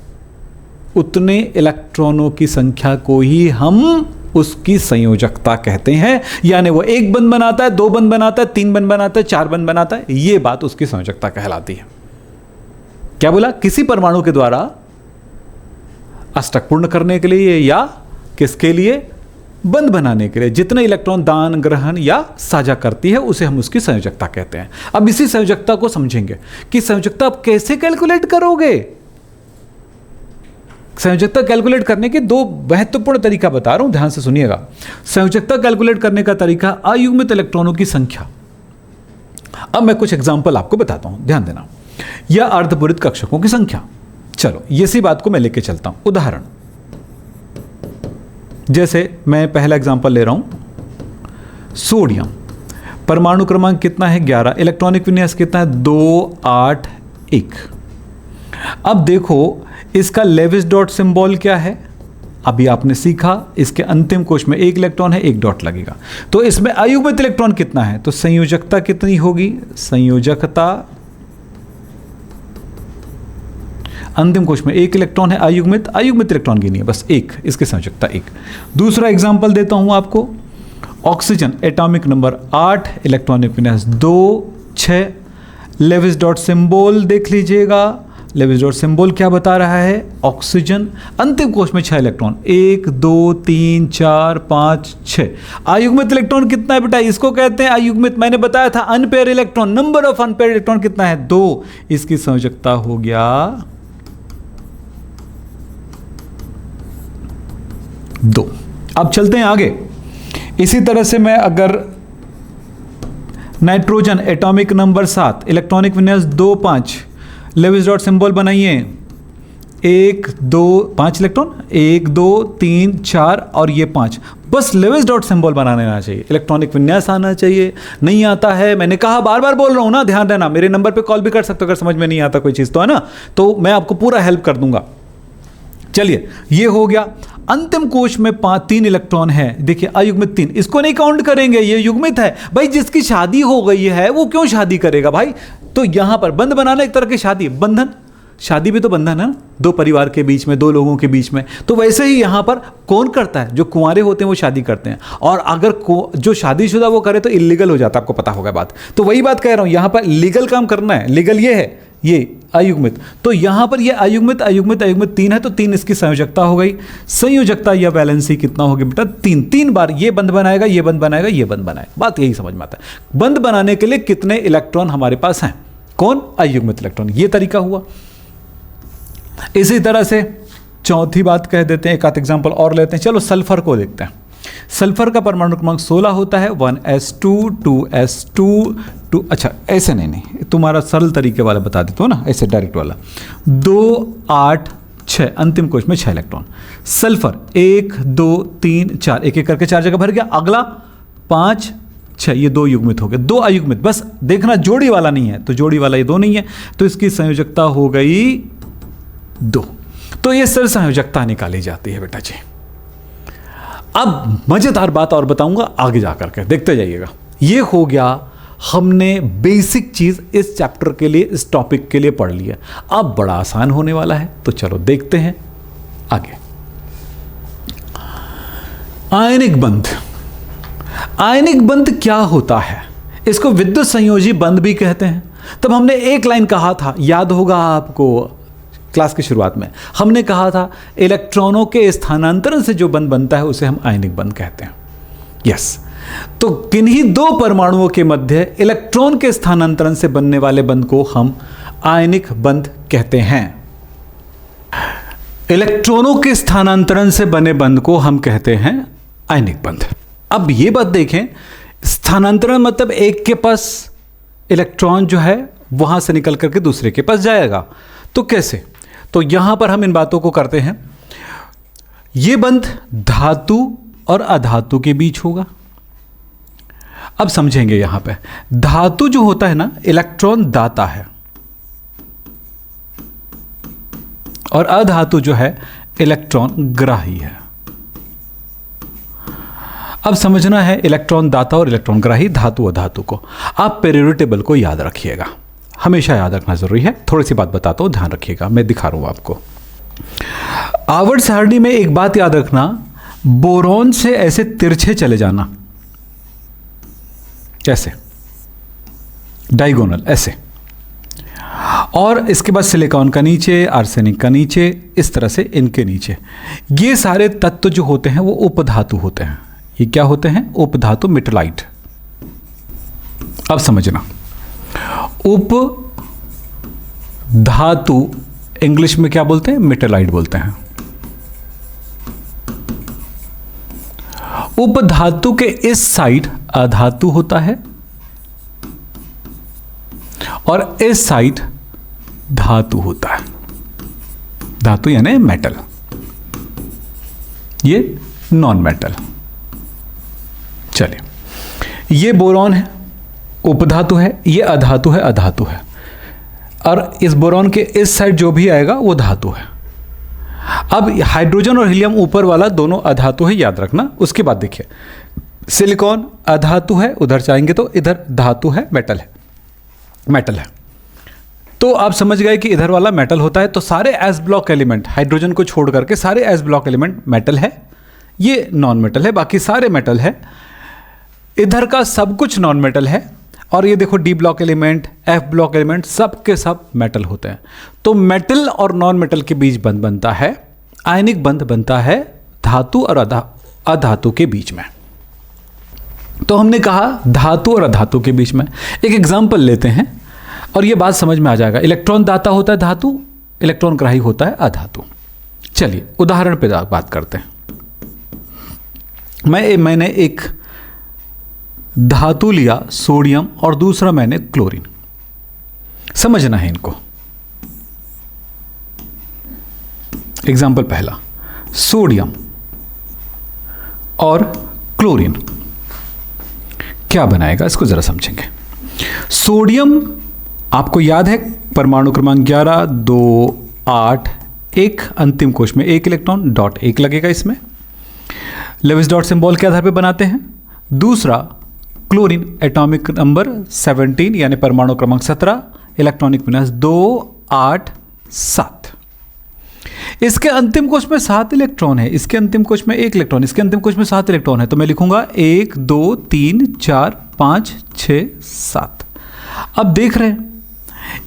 उतने इलेक्ट्रॉनों की संख्या को ही हम उसकी संयोजकता कहते हैं। यानी वो 1 बंध बनाता है, 2 बंध बनाता है, 3 बंध बनाता है, 4 बंध बनाता है, ये बात उसकी संयोजकता कहलाती है। क्या बोला? किसी परमाणु के द्वारा अष्टक पूर्ण करने के लिए या किसके लिए? बंध बनाने के लिए जितने इलेक्ट्रॉन दान ग्रहण या साझा करती है, उसे हम उसकी संयोजकता कहते हैं। अब इसी संयोजकता को समझेंगे कि संयोजकता आप कैसे कैलकुलेट करोगे। संयोजकता कैलकुलेट करने के 2 महत्वपूर्ण तरीका बता रहा हूं, ध्यान से सुनिएगा। संयोजकता कैलकुलेट करने का तरीका अयुग्मित इलेक्ट्रॉनों की संख्या। अब मैं कुछ एग्जांपल आपको बताता हूं, ध्यान देना। या अर्धपूरित कक्षकों की संख्या। चलो इसी बात को मैं लेके चलता हूं। उदाहरण, जैसे मैं पहला एग्जांपल ले रहा हूं, सोडियम। परमाणु क्रमांक कितना है? 11। इलेक्ट्रॉनिक विन्यास कितना है? 2 8 1। अब देखो इसका लेविस डॉट सिंबल क्या है? अभी आपने सीखा, इसके अंतिम कोश में 1 इलेक्ट्रॉन है, 1 डॉट लगेगा। तो इसमें अयुग्मित इलेक्ट्रॉन कितना है? तो संयोजकता कितनी होगी? संयोजकता अंतिम कोश में 1 इलेक्ट्रॉन है, अयुग्मित इलेक्ट्रॉन की नहीं है, बस 1, इसकी संयोजकता 1। दूसरा एग्जांपल देता हूं आपको, ऑक्सीजन एटॉमिक नंबर 8, इलेक्ट्रॉनिक विन्यास 2 6। लेविस डॉट सिंबल देख लीजिएगा, लेविस डॉट सिंबल क्या बता रहा है? ऑक्सीजन अंतिम कोश में 6 इलेक्ट्रॉन, 1 2 3 4 5 6। अयुग्मित इलेक्ट्रॉन कितना है बेटा? इसको कहते हैं अयुग्मित। मैंने बताया था unpaired electron, number of unpaired electron कितना है? 2। इसकी संयोजकता हो गया 2। अब चलते हैं आगे। इसी तरह से मैं अगर नाइट्रोजन एटॉमिक नंबर 7, इलेक्ट्रॉनिक विन्यास 2 5, लेविस डॉट सिंबल बनाइए, 1 2 5 इलेक्ट्रॉन, 1 2 3 4 और ये 5। बस लेविस डॉट सिंबल बनाने आना चाहिए, इलेक्ट्रॉनिक विन्यास आना चाहिए। नहीं आता है, मैंने कहा, बार बार बोल रहा हूं ना, ध्यान देना। मेरे नंबर पे कॉल भी कर सकते हो अगर समझ में नहीं आता कोई चीज़, तो है ना, तो मैं आपको पूरा हेल्प कर दूंगा। चलिए ये हो गया। अंतिम कोश में 3 इलेक्ट्रॉन है, देखिए अयुग्मित 3, इसको नहीं काउंट करेंगे, ये युग्मित है। भाई जिसकी शादी हो गई है वो क्यों शादी करेगा भाई? तो यहां पर बंध बनाना एक तरह की शादी, बंधन। शादी भी तो बंधन है ना, दो परिवार के बीच में, दो लोगों के बीच में। तो वैसे ही यहाँ पर कौन करता है, जो कुंवारे होते हैं वो शादी करते हैं, और अगर जो शादीशुदा वो करे तो इलीगल हो जाता है, आपको पता होगा बात। तो वही बात कह रहा हूँ, यहाँ पर लीगल काम करना है, लीगल ये है, ये अयुग्मित। तो यहाँ पर ये अयुग्मित अयुग्मित अयुग्मित 3 है, तो 3 इसकी संयोजकता हो गई। संयोजकता या बैलेंसी कितना हो गया बेटा, 3 बार ये बंध बनाएगा, ये बंध बनाएगा, ये बंध बनाएगा। बात यही समझ में आता है। बंध बनाने के लिए कितने इलेक्ट्रॉन हमारे पास हैं, कौन, अयुग्मित इलेक्ट्रॉन। ये तरीका हुआ। इसी तरह से चौथी बात कह देते हैं, एक आध एग्जांपल और लेते हैं। चलो सल्फर को देखते हैं। सल्फर का परमाणु क्रमांक 16 होता है, 1s2 2s2 2, अच्छा ऐसे नहीं, तुम्हारा सरल तरीके वाला बता देता हूँ ना, ऐसे डायरेक्ट वाला। 2 8 6, अंतिम कोश में 6 इलेक्ट्रॉन। सल्फर 1 2 3 4, एक एक करके 4 जगह भर गया। अगला 5 6, ये 2 युग्मित हो गए, 2 अयुग्मित। बस देखना जोड़ी वाला नहीं है, तो जोड़ी वाला ये 2 नहीं है, तो इसकी संयोजकता हो गई 2। तो ये सरल संयोजकता निकाली जाती है बेटा जी। अब मजेदार बात और बताऊंगा आगे जाकर के, देखते जाइएगा। ये हो गया, हमने बेसिक चीज इस चैप्टर के लिए, इस टॉपिक के लिए पढ़ लिया। अब बड़ा आसान होने वाला है, तो चलो देखते हैं आगे। आयनिक बंध। आयनिक बंध क्या होता है? इसको विद्युत संयोजी बंध भी कहते हैं। तब हमने एक लाइन कहा था, याद होगा आपको, क्लास की शुरुआत में हमने कहा था, इलेक्ट्रॉनों के स्थानांतरण से जो बंध बनता है उसे हम आयनिक बंध कहते हैं। यस, तो किन्हीं 2 परमाणुओं के मध्य इलेक्ट्रॉन के स्थानांतरण से बनने वाले बंध को हम आयनिक बंध कहते हैं। इलेक्ट्रॉनों के स्थानांतरण से बने बंध को हम कहते हैं आयनिक बंध। अब ये बात देखें, स्थानांतरण मतलब एक के पास इलेक्ट्रॉन जो है वहां से निकल करके दूसरे के पास जाएगा। तो कैसे? तो यहां पर हम इन बातों को करते हैं। यह बंध धातु और अधातु के बीच होगा। अब समझेंगे यहां पे, धातु जो होता है ना, इलेक्ट्रॉन दाता है, और अधातु जो है इलेक्ट्रॉन ग्राही है। अब समझना है इलेक्ट्रॉन दाता और इलेक्ट्रॉन ग्राही, धातु अधातु को। आप पीरियोडिक टेबल को याद रखिएगा, हमेशा याद रखना जरूरी है। थोड़ी सी बात बताता हूं, ध्यान रखिएगा, मैं दिखा रहा हूं आपको। आवर्त सारणी में एक बात याद रखना, बोरॉन से ऐसे तिरछे चले जाना, कैसे, डायगोनल ऐसे, और इसके बाद सिलिकॉन का नीचे, आर्सेनिक का नीचे, इस तरह से इनके नीचे। ये सारे तत्व जो होते हैं वो उपधातु होते हैं। ये क्या होते हैं? उपधातु, मेटलाइट। अब समझना, उप धातु इंग्लिश में क्या बोलते हैं? मेटलाइट बोलते हैं। उप धातु के इस साइड अधातु होता है और इस साइड धातु होता है। धातु यानी मेटल, ये नॉन मेटल। चलिए, ये बोरॉन है, उपधातु है, ये अधातु है, अधातु है, और इस बोरॉन के इस साइड जो भी आएगा वो धातु है। अब हाइड्रोजन और हीलियम ऊपर वाला दोनों अधातु है, याद रखना। उसके बाद देखिए, सिलिकॉन अधातु है, उधर जाएंगे तो इधर धातु है, मेटल है, मेटल है। तो आप समझ गए कि इधर वाला मेटल होता है। तो सारे एस ब्लॉक एलिमेंट, हाइड्रोजन को छोड़ करके सारे एस ब्लॉक एलिमेंट मेटल है, ये नॉन मेटल है, बाकी सारे मेटल है। इधर का सब कुछ नॉन मेटल है, और ये देखो D block element, F block element, सब के सब मेटल होते हैं। तो मेटल और नॉन मेटल के बीच बंध बनता है, आयनिक बंध बनता है धातु और अधातु के बीच में। तो हमने कहा धातु और अधातु के बीच में। एक एग्जाम्पल लेते हैं और ये बात समझ में आ जाएगा। इलेक्ट्रॉन दाता होता है धातु, इलेक्ट्रॉन ग्राही होता है अधातु। चलिए उदाहरण पे बात करते हैं। मैंने एक धातु लिया सोडियम और दूसरा मैंने क्लोरीन। समझना है इनको। एग्जाम्पल पहला, सोडियम और क्लोरीन क्या बनाएगा, इसको जरा समझेंगे। सोडियम आपको याद है, परमाणु क्रमांक 11 2 8 1, अंतिम कोश में 1 इलेक्ट्रॉन, डॉट 1 लगेगा इसमें। लेविस डॉट सिंबल के आधार पे बनाते हैं। दूसरा क्लोरीन, एटॉमिक नंबर 17 यानी परमाणु क्रमांक 17, इलेक्ट्रॉनिक विन्यास 2 8 7। इसके अंतिम कोश में 7 इलेक्ट्रॉन है, इसके अंतिम कोश में 1 इलेक्ट्रॉन, इसके अंतिम कोश में 7 इलेक्ट्रॉन है, तो मैं लिखूंगा 1 2 3 4 5 6 7। अब देख रहे हैं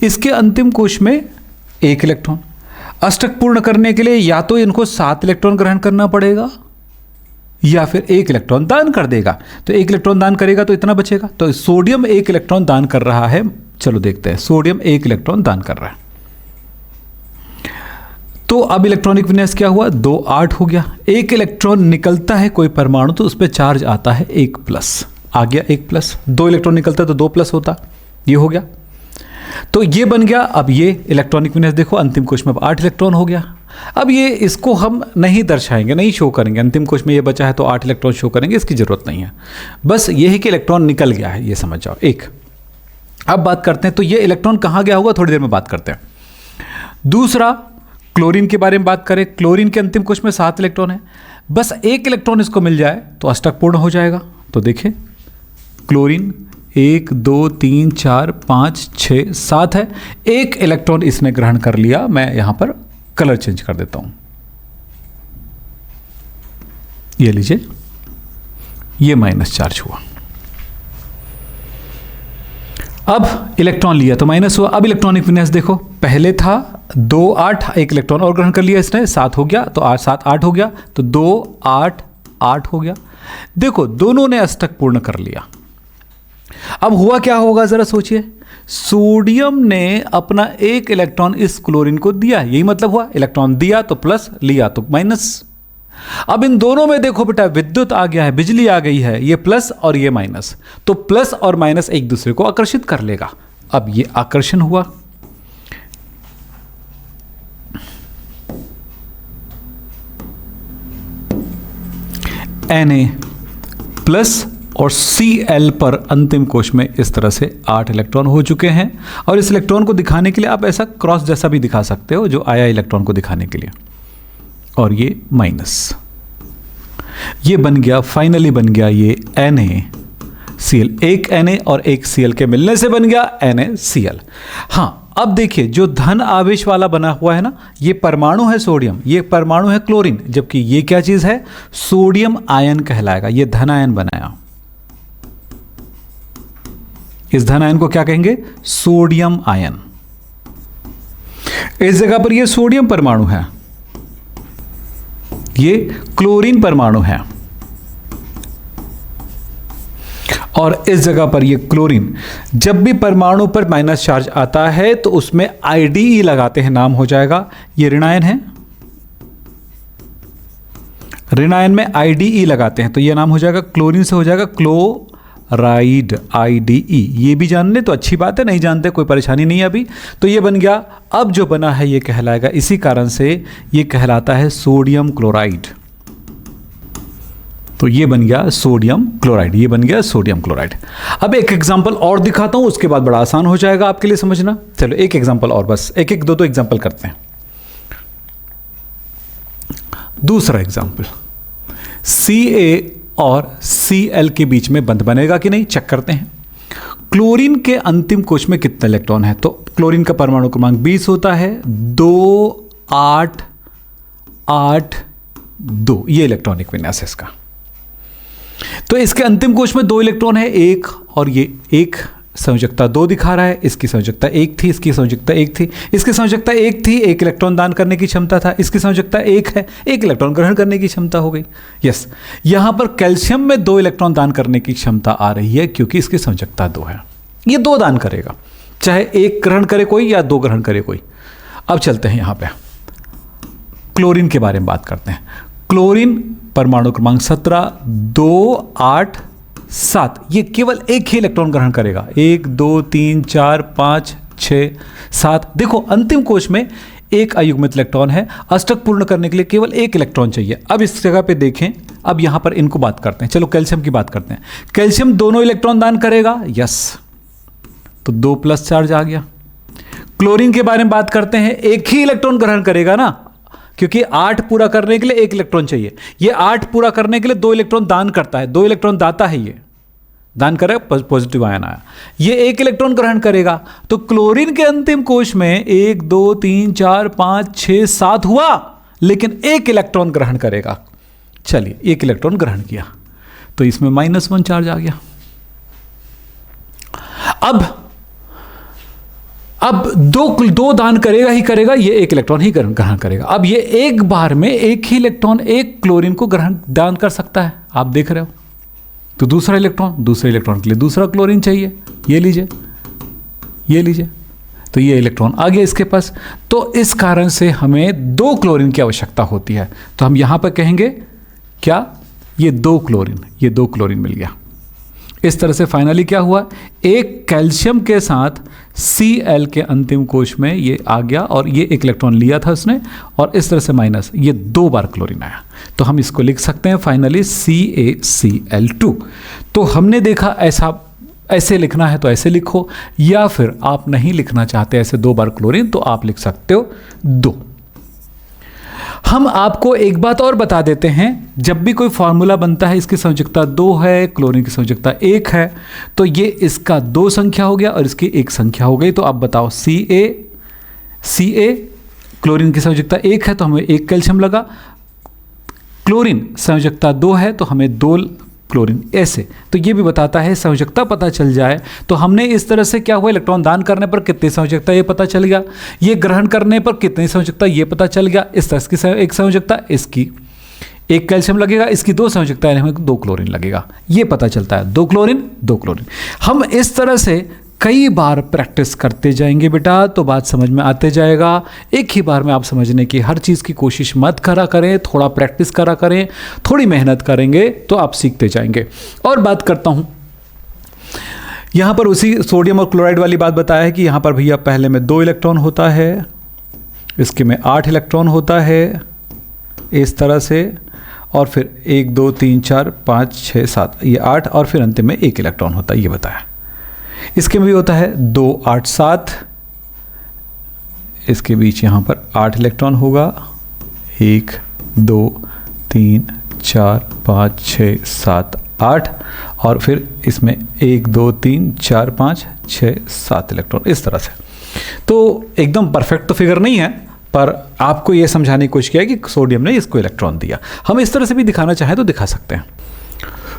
इसके अंतिम कोश में 1 इलेक्ट्रॉन, अष्टक पूर्ण करने के लिए या तो इनको 7 इलेक्ट्रॉन ग्रहण करना पड़ेगा या फिर 1 इलेक्ट्रॉन दान कर देगा। तो 1 इलेक्ट्रॉन दान करेगा तो इतना बचेगा, तो सोडियम 1 इलेक्ट्रॉन दान कर रहा है। चलो देखते हैं, सोडियम 1 इलेक्ट्रॉन दान कर रहा है, तो अब इलेक्ट्रॉनिक विन्यास क्या हुआ, 2 8 हो गया। 1 इलेक्ट्रॉन निकलता है कोई परमाणु तो उस पर चार्ज आता है 1+, आ गया 1+। 2 इलेक्ट्रॉन निकलता है तो 2+ होता, ये हो गया, तो ये बन गया। अब ये इलेक्ट्रॉनिक विन्यास देखो, अंतिम कोश में 8 इलेक्ट्रॉन हो गया। अब ये इसको हम नहीं दर्शाएंगे, नहीं शो करेंगे, अंतिम कोश में ये बचा है तो 8 इलेक्ट्रॉन शो करेंगे, इसकी जरूरत नहीं है, बस ये है कि इलेक्ट्रॉन निकल गया है, ये समझ जाओ। एक अब बात करते हैं, तो ये इलेक्ट्रॉन कहाँ गया होगा, थोड़ी देर में बात करते हैं। दूसरा, क्लोरीन के बारे में बात करें, क्लोरीन के अंतिम कोश में 7 इलेक्ट्रॉन है, बस 1 इलेक्ट्रॉन इसको मिल जाए तो अष्टक पूर्ण हो जाएगा। तो देखें क्लोरीन 1 2 3 4 5 6 7 है, 1 इलेक्ट्रॉन इसने ग्रहण कर लिया। मैं यहां पर कलर चेंज कर देता हूं, ये लीजिए, ये माइनस चार्ज हुआ। अब इलेक्ट्रॉन लिया तो माइनस हुआ। अब इलेक्ट्रॉनिक विन्यास देखो, पहले था 2 8, 1 इलेक्ट्रॉन और ग्रहण कर लिया इसने, 7 हो गया, तो 8 7 8 हो गया, तो 2 8 8 हो गया। देखो दोनों ने अष्टक पूर्ण कर लिया। अब हुआ क्या होगा जरा सोचिए, सोडियम ने अपना 1 इलेक्ट्रॉन इस क्लोरीन को दिया, यही मतलब हुआ, इलेक्ट्रॉन दिया तो प्लस, लिया तो माइनस। अब इन दोनों में देखो बेटा विद्युत आ गया है, बिजली आ गई है, ये प्लस और ये माइनस, तो प्लस और माइनस एक दूसरे को आकर्षित कर लेगा। अब ये आकर्षण हुआ, Na+ और Cl पर अंतिम कोश में इस तरह से 8 इलेक्ट्रॉन हो चुके हैं। और इस इलेक्ट्रॉन को दिखाने के लिए आप ऐसा क्रॉस जैसा भी दिखा सकते हो, जो आया इलेक्ट्रॉन को दिखाने के लिए, और ये माइनस, ये बन गया, फाइनली बन गया ये NaCl। एक Na और एक Cl के मिलने से बन गया NaCl। हाँ, अब देखिए जो धन आवेश वाला बना हुआ है ना, ये परमाणु है सोडियम, ये परमाणु है क्लोरीन, जबकि ये क्या चीज है, सोडियम आयन कहलाएगा। ये धन आयन बनाया, इस धन आयन को क्या कहेंगे, सोडियम आयन। इस जगह पर ये सोडियम परमाणु है, ये क्लोरीन परमाणु है, और इस जगह पर ये क्लोरीन। जब भी परमाणु पर माइनस चार्ज आता है तो उसमें IDE लगाते हैं, नाम हो जाएगा, ये ऋणायन है, ऋणायन में IDE लगाते हैं तो ये नाम हो जाएगा, क्लोरीन से हो जाएगा क्लोराइड, IDE। ये भी जान ले तो अच्छी बात है, नहीं जानते कोई परेशानी नहीं है अभी। तो ये बन गया, अब जो बना है ये कहलाएगा, इसी कारण से ये कहलाता है सोडियम क्लोराइड। तो ये बन गया सोडियम क्लोराइड, ये बन गया सोडियम क्लोराइड। अब एक एग्जांपल और दिखाता हूं, उसके बाद बड़ा आसान हो जाएगा आपके लिए समझना। चलो एक एग्जांपल और, बस एक एक दो एग्जांपल करते हैं। दूसरा एग्जांपल, Ca और Cl के बीच में बंध बनेगा कि नहीं, चेक करते हैं। क्लोरीन के अंतिम कोश में कितने इलेक्ट्रॉन है, तो क्लोरीन का परमाणु क्रमांक 20 होता है, 2 8 8 2, ये इलेक्ट्रॉनिक विन्यास है इसका। तो इसके अंतिम कोश में 2 इलेक्ट्रॉन है, 1 और ये 1, संयोजकता 2 दिखा रहा है। इसकी संयोजकता 1 थी, इसकी संयोजकता 1 थी, इसकी संयोजकता 1 थी, 1 इलेक्ट्रॉन दान करने की क्षमता था, इसकी संयोजकता 1 है, 1 इलेक्ट्रॉन ग्रहण करने की क्षमता हो गई। यस, यहां पर कैल्शियम में 2 इलेक्ट्रॉन दान करने की क्षमता आ रही है क्योंकि इसकी संयोजकता 2 है। ये 2 दान करेगा, चाहे 1 ग्रहण करे कोई या 2 ग्रहण करे कोई। अब चलते हैं यहां पे क्लोरीन के बारे में बात करते हैं। क्लोरीन परमाणु क्रमांक 17, 2 8 7, ये केवल 1 ही इलेक्ट्रॉन ग्रहण करेगा, 1 2 3 4 5 6 7। देखो अंतिम कोश में 1 अयुग्मित इलेक्ट्रॉन है, अष्टक पूर्ण करने के लिए केवल 1 इलेक्ट्रॉन चाहिए। अब इस जगह पे देखें, अब यहां पर इनको बात करते हैं। चलो कैल्शियम की बात करते हैं। कैल्शियम दोनों इलेक्ट्रॉन दान करेगा, यस, तो 2+ चार्ज आ गया। क्लोरीन के बारे में बात करते हैं, 1 ही इलेक्ट्रॉन ग्रहण करेगा ना, क्योंकि 8 पूरा करने के लिए 1 इलेक्ट्रॉन चाहिए। ये 8 पूरा करने के लिए 2 इलेक्ट्रॉन दान करता है, 2 इलेक्ट्रॉन दाता है, ये दान करेगा, पॉजिटिव आयन आया, ये एक इलेक्ट्रॉन ग्रहण करेगा। तो क्लोरीन के अंतिम कोश में 1 2 3 4 5 6 7 हुआ, लेकिन एक इलेक्ट्रॉन ग्रहण करेगा। चलिए, एक इलेक्ट्रॉन ग्रहण किया तो इसमें -1 चार्ज आ गया। अब दो दान करेगा ही करेगा, ये एक इलेक्ट्रॉन ही ग्रहण करेगा। अब ये एक बार में एक ही इलेक्ट्रॉन एक क्लोरीन को दान कर सकता है, आप देख रहे हो। तो दूसरे इलेक्ट्रॉन के लिए दूसरा क्लोरीन चाहिए, ये लीजिए, ये लीजिए, तो ये इलेक्ट्रॉन आ गया इसके पास। तो इस कारण से हमें 2 क्लोरीन की आवश्यकता होती है। तो हम यहां पर कहेंगे क्या, ये 2 क्लोरीन मिल गया। इस तरह से फाइनली क्या हुआ, एक कैल्शियम के साथ Cl के अंतिम कोश में ये आ गया और ये एक इलेक्ट्रॉन लिया था उसने, और इस तरह से माइनस, ये 2 बार क्लोरीन आया। तो हम इसको लिख सकते हैं फाइनली CaCl2। तो हमने देखा ऐसे लिखना है तो ऐसे लिखो, या फिर आप नहीं लिखना चाहते ऐसे 2 बार क्लोरीन तो आप लिख सकते हो 2। हम आपको एक बात और बता देते हैं, जब भी कोई फार्मूला बनता है, इसकी संयोजकता 2 है, क्लोरीन की संयोजकता 1 है, तो ये इसका 2 संख्या हो गया और इसकी 1 संख्या हो गई। तो आप बताओ Ca क्लोरीन की संयोजकता 1 है तो हमें 1 कैल्शियम लगा, क्लोरीन संयोजकता 2 है तो हमें 2 क्लोरीन, ऐसे। तो ये भी बताता है, संयोजकता पता चल जाए तो हमने इस तरह से क्या हुआ, इलेक्ट्रॉन दान करने पर कितनी संयोजकता ये पता चल गया, ये ग्रहण करने पर कितनी संयोजकता ये पता चल गया। इस तरह की एक संयोजकता, इसकी 1 कैल्शियम लगेगा, इसकी 2 संयोजकता यानी हमें 2 क्लोरीन लगेगा, ये पता चलता है। 2 क्लोरीन। हम इस तरह से कई बार प्रैक्टिस करते जाएंगे बेटा, तो बात समझ में आते जाएगा। एक ही बार में आप समझने की हर चीज़ की कोशिश मत करा करें, थोड़ा प्रैक्टिस करा करें, थोड़ी मेहनत करेंगे तो आप सीखते जाएंगे। और बात करता हूँ, यहाँ पर उसी सोडियम और क्लोराइड वाली बात बताया है कि यहाँ पर भैया पहले में 2 इलेक्ट्रॉन होता है, इसके में 8 इलेक्ट्रॉन होता है इस तरह से, और फिर 1 2 3 4 5 6 7, ये 8, और फिर अंतिम में 1 इलेक्ट्रॉन होता है, ये बताया। इसके में भी होता है 2 8 7, इसके बीच यहाँ पर 8 इलेक्ट्रॉन होगा, 1 2 3 4 5 6 7 8, और फिर इसमें 1 2 3 4 5 6 7 इलेक्ट्रॉन, इस तरह से। तो एकदम परफेक्ट तो फिगर नहीं है, पर आपको यह समझाने की कोशिश किया कि सोडियम ने इसको इलेक्ट्रॉन दिया। हम इस तरह से भी दिखाना चाहें तो दिखा सकते हैं।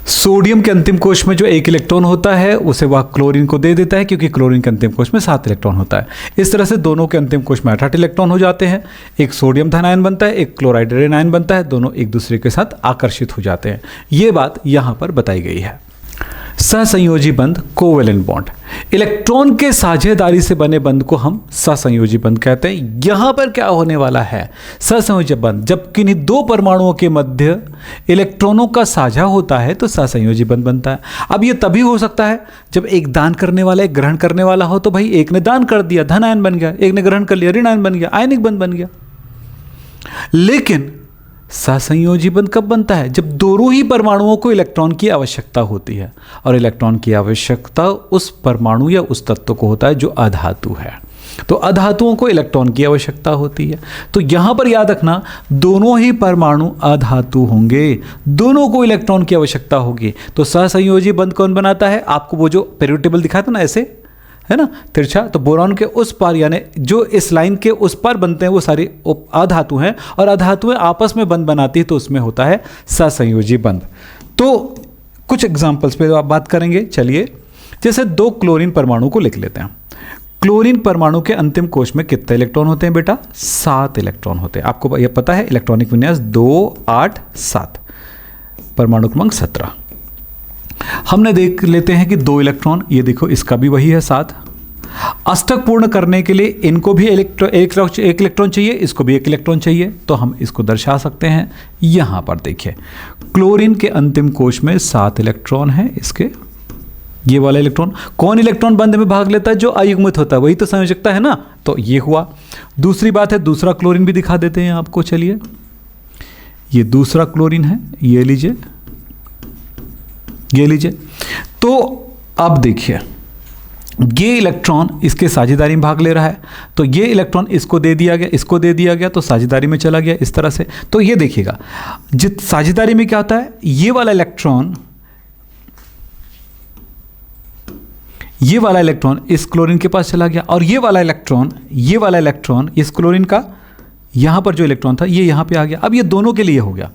सोडियम के अंतिम कोश में जो 1 इलेक्ट्रॉन होता है उसे वह क्लोरीन को दे देता है, क्योंकि क्लोरीन के अंतिम कोश में 7 इलेक्ट्रॉन होता है। इस तरह से दोनों के अंतिम कोश में 8 इलेक्ट्रॉन हो जाते हैं, एक सोडियम धन आयन बनता है, एक क्लोराइड ऋण आयन बनता है, दोनों एक दूसरे के साथ आकर्षित हो जाते हैं। ये बात यहाँ पर बताई गई है। सहसंयोजी बंध, कोवेलेंट बॉन्ड, इलेक्ट्रॉन के साझेदारी से बने बंध को हम सहसंयोजी बंध कहते हैं। यहां पर क्या होने वाला है, सहसंयोजी बंध जब किन्हीं 2 परमाणुओं के मध्य इलेक्ट्रॉनों का साझा होता है तो सहसंयोजी बंध बनता है। अब यह तभी हो सकता है जब एक दान करने वाला एक ग्रहण करने वाला हो। तो भाई एक ने दान कर दिया, धन आयन बन गया, एक ने ग्रहण कर लिया, ऋण आयन बन गया, आयनिक बंध बन गया। लेकिन सहसंयोजी बंध कब बनता है, जब दोनों ही परमाणुओं को इलेक्ट्रॉन की आवश्यकता होती है, और इलेक्ट्रॉन की आवश्यकता उस परमाणु या उस तत्व को होता है जो अधातु है। तो अधातुओं को इलेक्ट्रॉन की आवश्यकता होती है। तो यहां पर याद रखना, दोनों ही परमाणु अधातु होंगे, दोनों को इलेक्ट्रॉन की आवश्यकता होगी। तो सहसंयोजी बंध कौन बनाता है, आपको वो जो पीरियोडिक टेबल दिखा था ना, ऐसे है ना तिरछा, तो बोरॉन के उस पार यानी जो इस लाइन के उस पार बनते हैं वो सारे अधातु हैं, और अधातुएं आपस में बंध बनाती है, तो उसमें होता है सहसंयोजी बंध। तो कुछ एग्जांपल्स पे आप बात करेंगे। चलिए, जैसे 2 क्लोरीन परमाणु को लिख लेते हैं। क्लोरीन परमाणु के अंतिम कोश में कितने इलेक्ट्रॉन होते हैं बेटा, 7 इलेक्ट्रॉन होते हैं। आपको यह पता है, इलेक्ट्रॉनिक विन्यास 2 8 7, परमाणु क्रमांक 17। हमने देख लेते हैं कि 2 इलेक्ट्रॉन, ये देखो इसका भी वही है 7। अष्टक पूर्ण करने के लिए इनको भी एक इलेक्ट्रॉन चाहिए, इसको भी 1 इलेक्ट्रॉन चाहिए। तो हम इसको दर्शा सकते हैं, यहां पर देखिए क्लोरीन के अंतिम कोश में 7 इलेक्ट्रॉन है, इसके ये वाला इलेक्ट्रॉन। कौन इलेक्ट्रॉन बंध में भाग लेता है, जो अयुग्मित होता है, वही तो संयोजकता है ना। तो ये हुआ। दूसरी बात है, दूसरा क्लोरीन भी दिखा देते हैं आपको। चलिए, ये दूसरा क्लोरीन है, ये लीजिए, ये लीजिए। तो अब देखिए, ये इलेक्ट्रॉन इसके साझेदारी में भाग ले रहा है, तो ये इलेक्ट्रॉन इसको दे दिया गया, इसको दे दिया गया, तो साझेदारी में चला गया इस तरह से। तो ये देखिएगा, जित साझेदारी में क्या होता है, ये वाला इलेक्ट्रॉन ये वाला इलेक्ट्रॉन इस क्लोरीन के पास चला गया और ये वाला इलेक्ट्रॉन इस क्लोरीन का यहाँ पर जो इलेक्ट्रॉन था ये यहाँ पे आ गया। अब ये दोनों के लिए हो गया,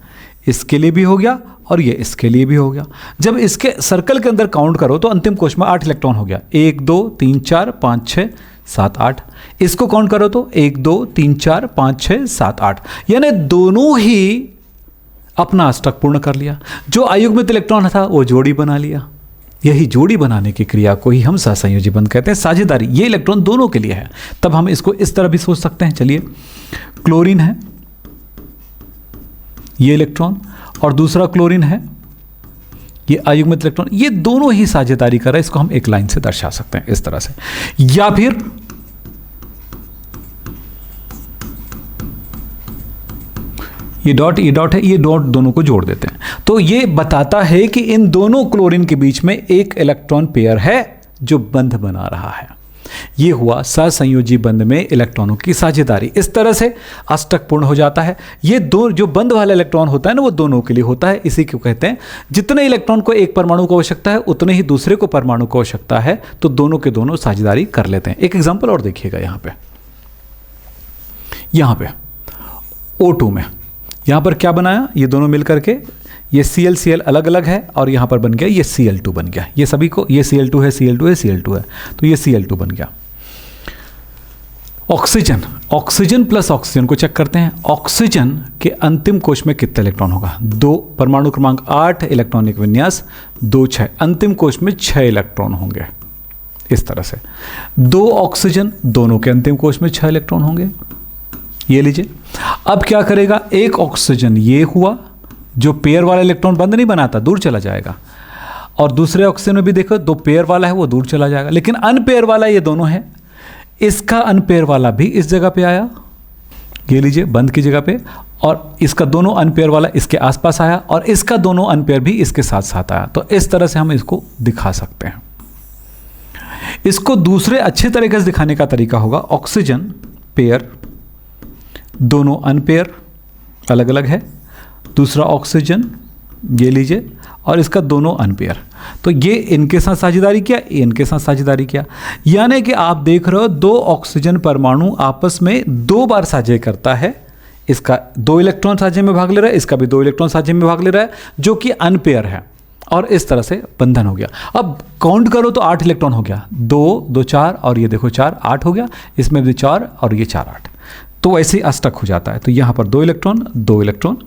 इसके लिए भी हो गया और ये इसके लिए भी हो गया। जब इसके सर्कल के अंदर काउंट करो तो अंतिम कोश में 8 इलेक्ट्रॉन हो गया, 1 2 3 4 5 6 7 8। इसको काउंट करो तो 1 2 3 4 5 6 7 8, यानी दोनों ही अपना अष्टक पूर्ण कर लिया। जो अयुग्मित इलेक्ट्रॉन था वो जोड़ी बना लिया। यही जोड़ी बनाने की क्रिया को ही हम सहसंयोजी बंध कहते हैं। साझेदारी ये इलेक्ट्रॉन दोनों के लिए है। तब हम इसको इस तरह भी सोच सकते हैं। चलिए, क्लोरीन है ये इलेक्ट्रॉन और दूसरा क्लोरीन है ये अयुग्मित इलेक्ट्रॉन, ये दोनों ही साझेदारी कर रहे हैं। इसको हम एक लाइन से दर्शा सकते हैं इस तरह से, या फिर ये डॉट है, ये डॉट दोनों को जोड़ देते हैं। तो ये बताता है कि इन दोनों क्लोरीन के बीच में एक इलेक्ट्रॉन पेयर है जो बंध बना रहा है। ये हुआ सहसंयोजी बंध में इलेक्ट्रॉनों की साझेदारी। इस तरह से अष्टक पूर्ण हो जाता है। ये दो जो बंध वाला इलेक्ट्रॉन होता है ना, वो दोनों के लिए होता है। इसी को कहते हैं जितने इलेक्ट्रॉन को एक परमाणु को आवश्यकता है उतने ही दूसरे को परमाणु को आवश्यकता है, तो दोनों के दोनों साझेदारी कर लेते हैं। एक एग्जाम्पल और देखिएगा यहाँ पे O2 में यहाँ पर क्या बनाया, ये दोनों मिलकर के ये Cl अलग अलग है और यहाँ पर बन गया ये Cl2 बन गया। ये सभी को ये Cl2 है, Cl2 है, Cl2 है, तो ये Cl2 बन गया। ऑक्सीजन प्लस ऑक्सीजन को चेक करते हैं। ऑक्सीजन के अंतिम कोश में कितने इलेक्ट्रॉन होगा, 2, परमाणु क्रमांक 8, इलेक्ट्रॉनिक विन्यास 2 6, अंतिम कोश में 6 इलेक्ट्रॉन होंगे। इस तरह से 2 ऑक्सीजन, दोनों के अंतिम कोश में 6 इलेक्ट्रॉन होंगे। ये लीजिए, अब क्या करेगा, एक ऑक्सीजन ये हुआ जो पेयर वाला इलेक्ट्रॉन बंद नहीं बनाता, दूर चला जाएगा, और दूसरे ऑक्सीजन में भी देखो 2 पेयर वाला है वो दूर चला जाएगा, लेकिन अनपेयर वाला ये दोनों है। इसका अनपेयर वाला भी इस जगह पे आया, ये लीजिए बंद की जगह पे, और इसका दोनों अनपेयर वाला इसके आसपास आया और इसका दोनों अनपेयर भी इसके साथ साथ आया। तो इस तरह से हम इसको दिखा सकते हैं। इसको दूसरे अच्छे तरीके से दिखाने का तरीका होगा, ऑक्सीजन पेयर, दोनों अनपेयर अलग अलग है, दूसरा ऑक्सीजन ये लीजिए और इसका दोनों अनपेयर, तो ये इनके साथ साझेदारी किया, इनके साथ साझेदारी किया। यानी कि आप देख रहे हो 2 ऑक्सीजन परमाणु आपस में 2 बार साझे करता है। इसका 2 इलेक्ट्रॉन साझे में भाग ले रहा है, इसका भी 2 इलेक्ट्रॉन साझे में भाग ले रहा है, जो कि अनपेयर है, और इस तरह से बंधन हो गया। अब काउंट करो तो 8 इलेक्ट्रॉन हो गया, 2 2 4 और ये देखो 4 8 हो गया, इसमें भी 4 और ये 4 8, तो ऐसे ही अष्टक हो जाता है। तो यहाँ पर 2 इलेक्ट्रॉन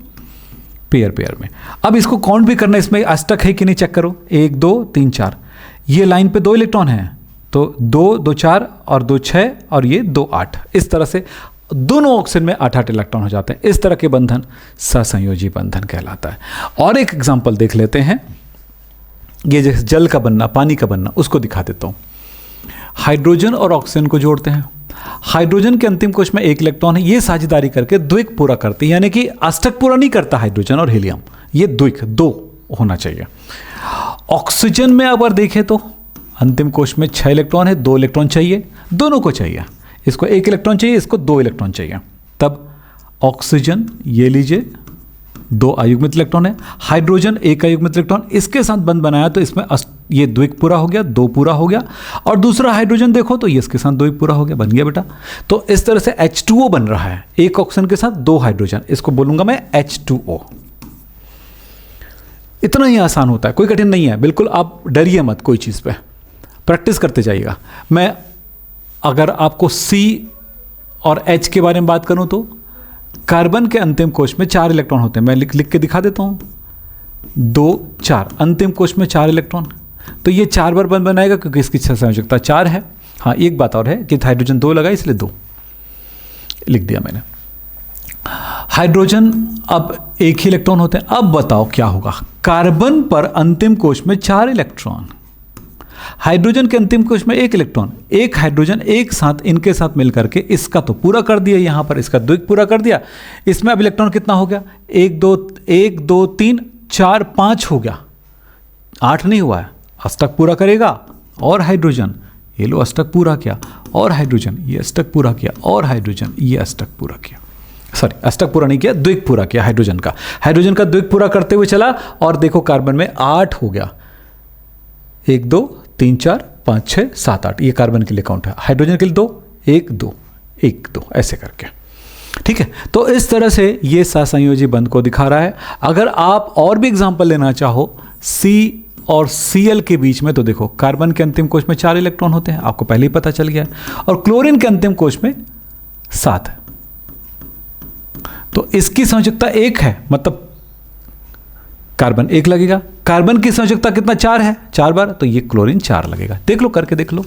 पेयर में। अब इसको काउंट भी करना, इसमें अष्टक है कि नहीं चेक करो, 1 2 3 4, ये लाइन पे 2 इलेक्ट्रॉन है, तो 2 2 4 और 2 6 और ये 2 8, इस तरह से दोनों ऑक्सीजन में 8 इलेक्ट्रॉन हो जाते हैं। इस तरह के बंधन सहसंयोजी बंधन कहलाता है। और एक एग्जाम्पल देख लेते हैं, ये जैसे जल का बनना, पानी का बनना, उसको दिखा देता हूँ। हाइड्रोजन और ऑक्सीजन को जोड़ते हैं। हाइड्रोजन के अंतिम कोश में 1 इलेक्ट्रॉन है, ये साझेदारी करके द्विक पूरा करते हैं, यानी कि अष्टक पूरा नहीं करता हाइड्रोजन और हीलियम, ये द्विक 2 होना चाहिए। ऑक्सीजन में अगर देखें तो अंतिम कोश में 6 इलेक्ट्रॉन है, 2 इलेक्ट्रॉन चाहिए, दोनों को चाहिए, इसको 1 इलेक्ट्रॉन चाहिए, इसको 2 इलेक्ट्रॉन चाहिए। तब ऑक्सीजन ये लीजिए 2 अयुग्मित इलेक्ट्रॉन है, हाइड्रोजन 1 अयुग्मित इलेक्ट्रॉन, इसके साथ बंध बनाया तो इसमें ये द्विक पूरा हो गया, 2 पूरा हो गया, और दूसरा हाइड्रोजन देखो तो ये इसके साथ 2 पूरा हो गया, बन गया बेटा। तो इस तरह से H2O बन रहा है, 1 ऑक्सीजन के साथ 2 हाइड्रोजन, इसको बोलूंगा मैं H2O। इतना ही आसान होता है, कोई कठिन नहीं है, बिल्कुल आप डरिए मत कोई चीज़ पे, प्रैक्टिस करते जाइएगा। मैं अगर आपको C और H के बारे में बात करूं तो कार्बन के अंतिम कोश में 4 इलेक्ट्रॉन होते हैं, मैं लिख के दिखा देता हूं, 2 4, अंतिम कोश में 4 इलेक्ट्रॉन, तो ये 4 बार बंध बनाएगा क्योंकि इसकी संयोजकता 4 है। हाँ, एक बात और है कि हाइड्रोजन 2 लगा इसलिए 2 लिख दिया मैंने। हाइड्रोजन अब 1 ही इलेक्ट्रॉन होते हैं। अब बताओ क्या होगा, कार्बन पर अंतिम कोश में 4 इलेक्ट्रॉन, हाइड्रोजन के अंतिम कोश में 1 इलेक्ट्रॉन, 1 हाइड्रोजन एक साथ इनके साथ मिलकर के इसका तो पूरा कर दिया, यहां पर इसका द्विक पूरा कर दिया। इसमें अब इलेक्ट्रॉन कितना हो गया, 1 2 3 4 5 हो गया, 8 नहीं हुआ है, अष्टक पूरा करेगा। और हाइड्रोजन ये लो अष्टक पूरा किया, और हाइड्रोजन ये अष्टक पूरा किया, और हाइड्रोजन ये अष्टक पूरा किया, सॉरी अष्टक पूरा नहीं किया, द्विक पूरा किया हाइड्रोजन का द्विक पूरा करते हुए चला, और देखो कार्बन में 8 हो गया, 1 2 3 4 5 6 7 8, ये कार्बन के लिए काउंट है। हाइड्रोजन के लिए 2 1 2 1 2 ऐसे करके, ठीक है। तो इस तरह से ये सहसंयोजी बंध को दिखा रहा है। अगर आप और भी एग्जांपल लेना चाहो C और Cl के बीच में, तो देखो कार्बन के अंतिम कोश में 4 इलेक्ट्रॉन होते हैं, आपको पहले ही पता चल गया है, और क्लोरीन के अंतिम कोश में 7 है। तो इसकी संयोजकता 1 है, मतलब कार्बन 1 लगेगा। कार्बन की संयोजकता कितना 4 है, 4 बार, तो ये क्लोरीन 4 लगेगा। देख लो, करके देख लो।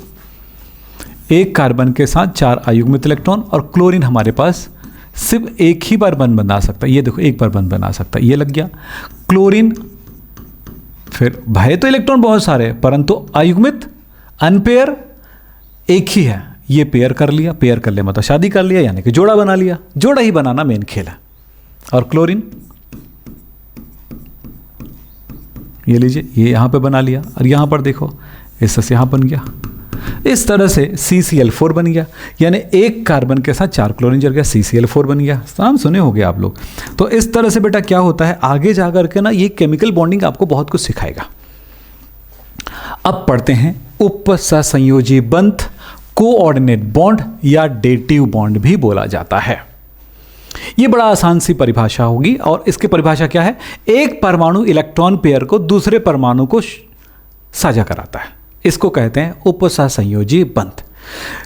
एक कार्बन के साथ 4 अयुग्मित इलेक्ट्रॉन, और क्लोरीन हमारे पास सिर्फ एक ही बार बंध बना सकता है, ये देखो एक बार बंध बना सकता है, ये लग गया। क्लोरीन फिर भले तो इलेक्ट्रॉन बहुत सारे, परंतु अयुग्मित अनपेयर एक ही है, ये पेयर कर लिया। पेयर कर लिया मतलब शादी कर लिया, यानी कि जोड़ा बना लिया। जोड़ा ही बनाना मेन खेल है। और क्लोरीन ये लीजिए, ये यहां पे बना लिया, और यहां पर देखो इससे यहां बन गया। इस तरह से CCl4 बन गया, यानी एक कार्बन के साथ 4 क्लोरीन जुड़ गया, CCl4 बन गया। नाम सुने होंगे आप लोग। तो इस तरह से बेटा क्या होता है, आगे जाकर के ना ये केमिकल बॉन्डिंग आपको बहुत कुछ सिखाएगा। अब पढ़ते हैं उपसहसंयोजी बंध, कोऑर्डिनेट बॉन्ड या डेटिव बॉन्ड भी बोला जाता है। ये बड़ा आसान सी परिभाषा होगी, और इसकी परिभाषा क्या है, एक परमाणु इलेक्ट्रॉन पेयर को दूसरे परमाणु को साझा कराता है, इसको कहते हैं उपसहसंयोजी बंध।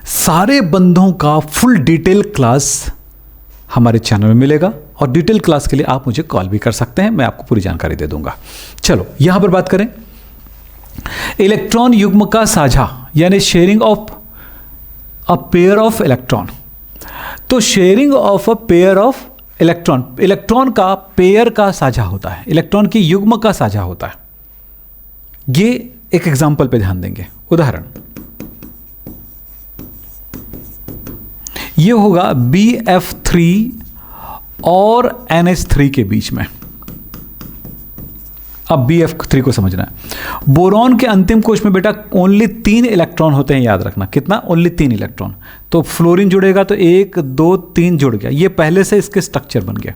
सारे बंधों का फुल डिटेल क्लास हमारे चैनल में मिलेगा, और डिटेल क्लास के लिए आप मुझे कॉल भी कर सकते हैं, मैं आपको पूरी जानकारी दे दूंगा। चलो यहां पर बात करें इलेक्ट्रॉन युग्म का साझा, यानी sharing of a pair of electron. तो sharing of a pair of electron, electron का पेयर का साझा होता है, इलेक्ट्रॉन की युग्म का साझा होता है। ये एक एग्जाम्पल पे ध्यान देंगे। उदाहरण ये होगा BF3 और NH3 के बीच में। अब BF3 को समझना है। बोरॉन के अंतिम कोश में बेटा ओनली 3 इलेक्ट्रॉन होते हैं, याद रखना। कितना? Only 3 electron. तो फ्लोरीन जुड़ेगा तो 1 2 3 जुड़ गया, ये पहले से इसके स्ट्रक्चर बन गया।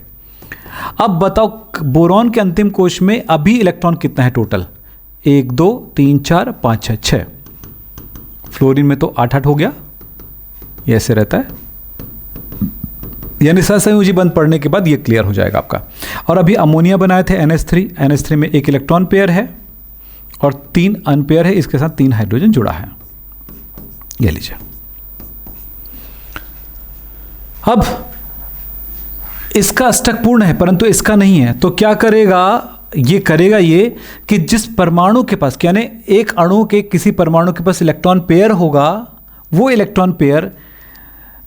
अब बताओ बोरॉन के अंतिम कोश में अभी इलेक्ट्रॉन कितना है टोटल? 1 2 3 4 5 6 6। फ्लोरीन में तो 8 8 हो गया, ये ऐसे रहता है। यानी सहसंयोजी बंध पढ़ने के बाद ये क्लियर हो जाएगा आपका। और अभी अमोनिया बनाए थे NH3 में 1 इलेक्ट्रॉन पेयर है और 3 अनपेयर है, इसके साथ 3 हाइड्रोजन जुड़ा है। ये लीजिए। अब इसका अष्टक पूर्ण है परंतु इसका नहीं है, तो क्या करेगा? ये करेगा ये कि जिस परमाणु के पास, यानी एक अणु के किसी परमाणु के पास इलेक्ट्रॉन पेयर होगा, वो इलेक्ट्रॉन पेयर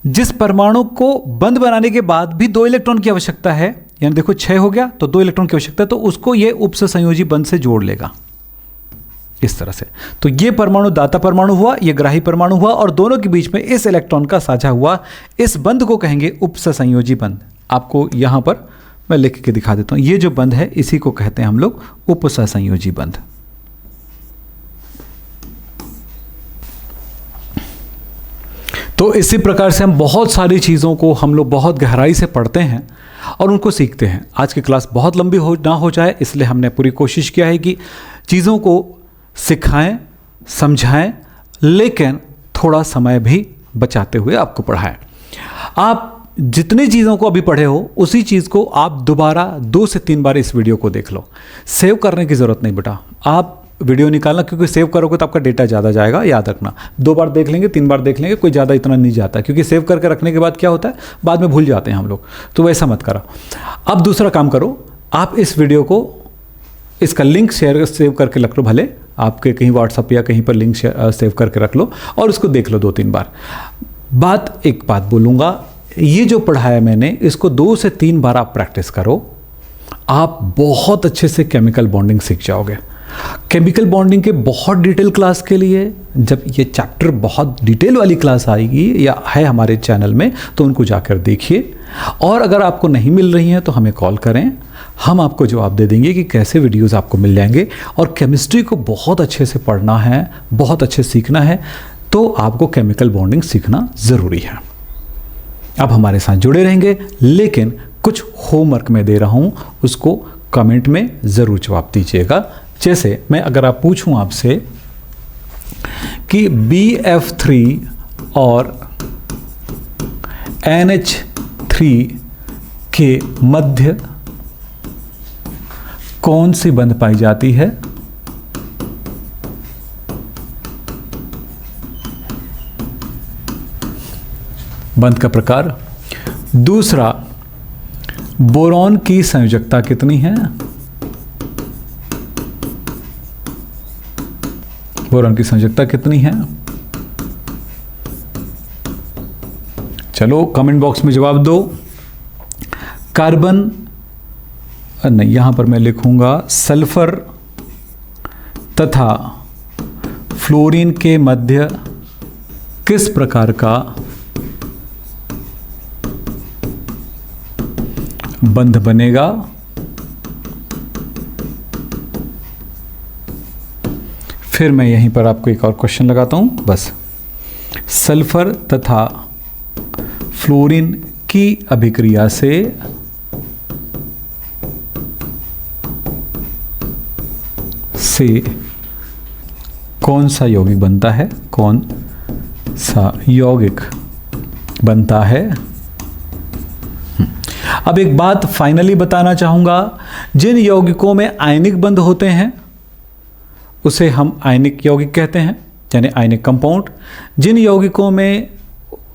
जिस परमाणु को बंध बनाने के बाद भी 2 इलेक्ट्रॉन की आवश्यकता है, यानी देखो 6 हो गया तो 2 इलेक्ट्रॉन की आवश्यकता है, तो उसको ये उपसहसंयोजी बंध से जोड़ लेगा इस तरह से। तो ये परमाणु दाता परमाणु हुआ, ये ग्राही परमाणु हुआ, और दोनों के बीच में इस इलेक्ट्रॉन का साझा हुआ। इस बंध को कहेंगे उपसहसंयोजी बंध। आपको यहां पर मैं लिख के दिखा देता हूं। ये जो बंध है इसी को कहते हैं हम लोग उपसहसंयोजी बंध। तो इसी प्रकार से हम बहुत सारी चीज़ों को हम लोग बहुत गहराई से पढ़ते हैं और उनको सीखते हैं। आज की क्लास बहुत लंबी ना हो जाए, इसलिए हमने पूरी कोशिश किया है कि चीज़ों को सिखाएं, समझाएं, लेकिन थोड़ा समय भी बचाते हुए आपको पढ़ाएं। आप जितनी चीज़ों को अभी पढ़े हो उसी चीज़ को आप दोबारा 2 से 3 बार इस वीडियो को देख लो। सेव करने की ज़रूरत नहीं बेटा, आप वीडियो निकालना, क्योंकि सेव करोगे तो आपका डेटा ज़्यादा जाएगा, याद रखना। 2 बार देख लेंगे, 3 बार देख लेंगे, कोई ज़्यादा इतना नहीं जाता, क्योंकि सेव करके रखने के बाद क्या होता है, बाद में भूल जाते हैं हम लोग, तो वैसा मत करो। अब दूसरा काम करो, आप इस वीडियो को, इसका लिंक सेव करके रख लो, भले आपके कहीं व्हाट्सअप या कहीं पर लिंक सेव करके रख लो और उसको देख लो 2-3 बार। एक बात बोलूँगा, ये जो पढ़ाया मैंने इसको 2 से 3 बार आप प्रैक्टिस करो, आप बहुत अच्छे से केमिकल बॉन्डिंग सीख जाओगे। केमिकल बॉन्डिंग के बहुत डिटेल क्लास के लिए, जब ये चैप्टर बहुत डिटेल वाली क्लास आएगी या है हमारे चैनल में, तो उनको जाकर देखिए। और अगर आपको नहीं मिल रही हैं तो हमें कॉल करें, हम आपको जवाब दे देंगे कि कैसे वीडियोस आपको मिल जाएंगे। और केमिस्ट्री को बहुत अच्छे से पढ़ना है, बहुत अच्छे सीखना है, तो आपको केमिकल बॉन्डिंग सीखना ज़रूरी है। आप हमारे साथ जुड़े रहेंगे, लेकिन कुछ होमवर्क मैं दे रहा हूँ, उसको कमेंट में ज़रूर जवाब दीजिएगा। जैसे मैं अगर आप पूछूं आपसे कि BF3 और NH3 के मध्य कौन सी बंध पाई जाती है? बंध का प्रकार। दूसरा, बोरॉन की संयोजकता कितनी है? बोरॉन की संयोजकता कितनी है? चलो कमेंट बॉक्स में जवाब दो। कार्बन नहीं, यहां पर मैं लिखूंगा सल्फर तथा फ्लोरीन के मध्य किस प्रकार का बंध बनेगा? फिर मैं यहीं पर आपको एक और क्वेश्चन लगाता हूं बस। सल्फर तथा फ्लोरीन की अभिक्रिया से कौन सा यौगिक बनता है? कौन सा यौगिक बनता है? अब एक बात फाइनली बताना चाहूंगा, जिन यौगिकों में आयनिक बंध होते हैं उसे हम आयनिक यौगिक कहते हैं, यानी आयनिक कंपाउंड। जिन यौगिकों में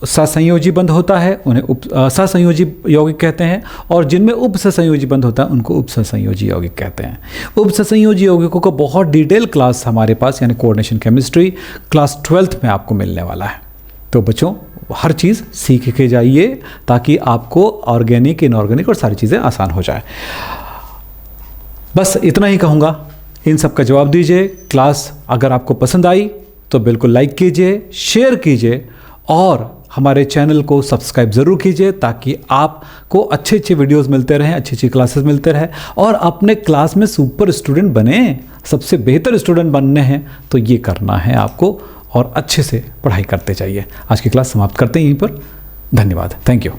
सहसंयोजी बंध होता है उन्हें सहसंयोजी यौगिक कहते हैं, और जिनमें उपसहसंयोजी बंध होता है उनको उपसहसंयोजी यौगिक कहते हैं। उपसहसंयोजी यौगिकों का बहुत डिटेल क्लास हमारे पास यानी कोऑर्डिनेशन केमिस्ट्री क्लास 12th में आपको मिलने वाला है। तो बच्चों हर चीज़ सीख के जाइए ताकि आपको ऑर्गेनिक, इनऑर्गेनिक और सारी चीज़ें आसान हो जाए। बस इतना ही कहूँगा, इन सब का जवाब दीजिए। क्लास अगर आपको पसंद आई तो बिल्कुल लाइक कीजिए, शेयर कीजिए और हमारे चैनल को सब्सक्राइब ज़रूर कीजिए ताकि आपको अच्छे अच्छे वीडियोस मिलते रहें, अच्छी अच्छी क्लासेस मिलते रहें और अपने क्लास में सुपर स्टूडेंट बने। सबसे बेहतर स्टूडेंट बनने हैं तो ये करना है आपको और अच्छे से पढ़ाई करते जाइए। आज की क्लास समाप्त करते हैं यहीं पर। धन्यवाद। Thank you.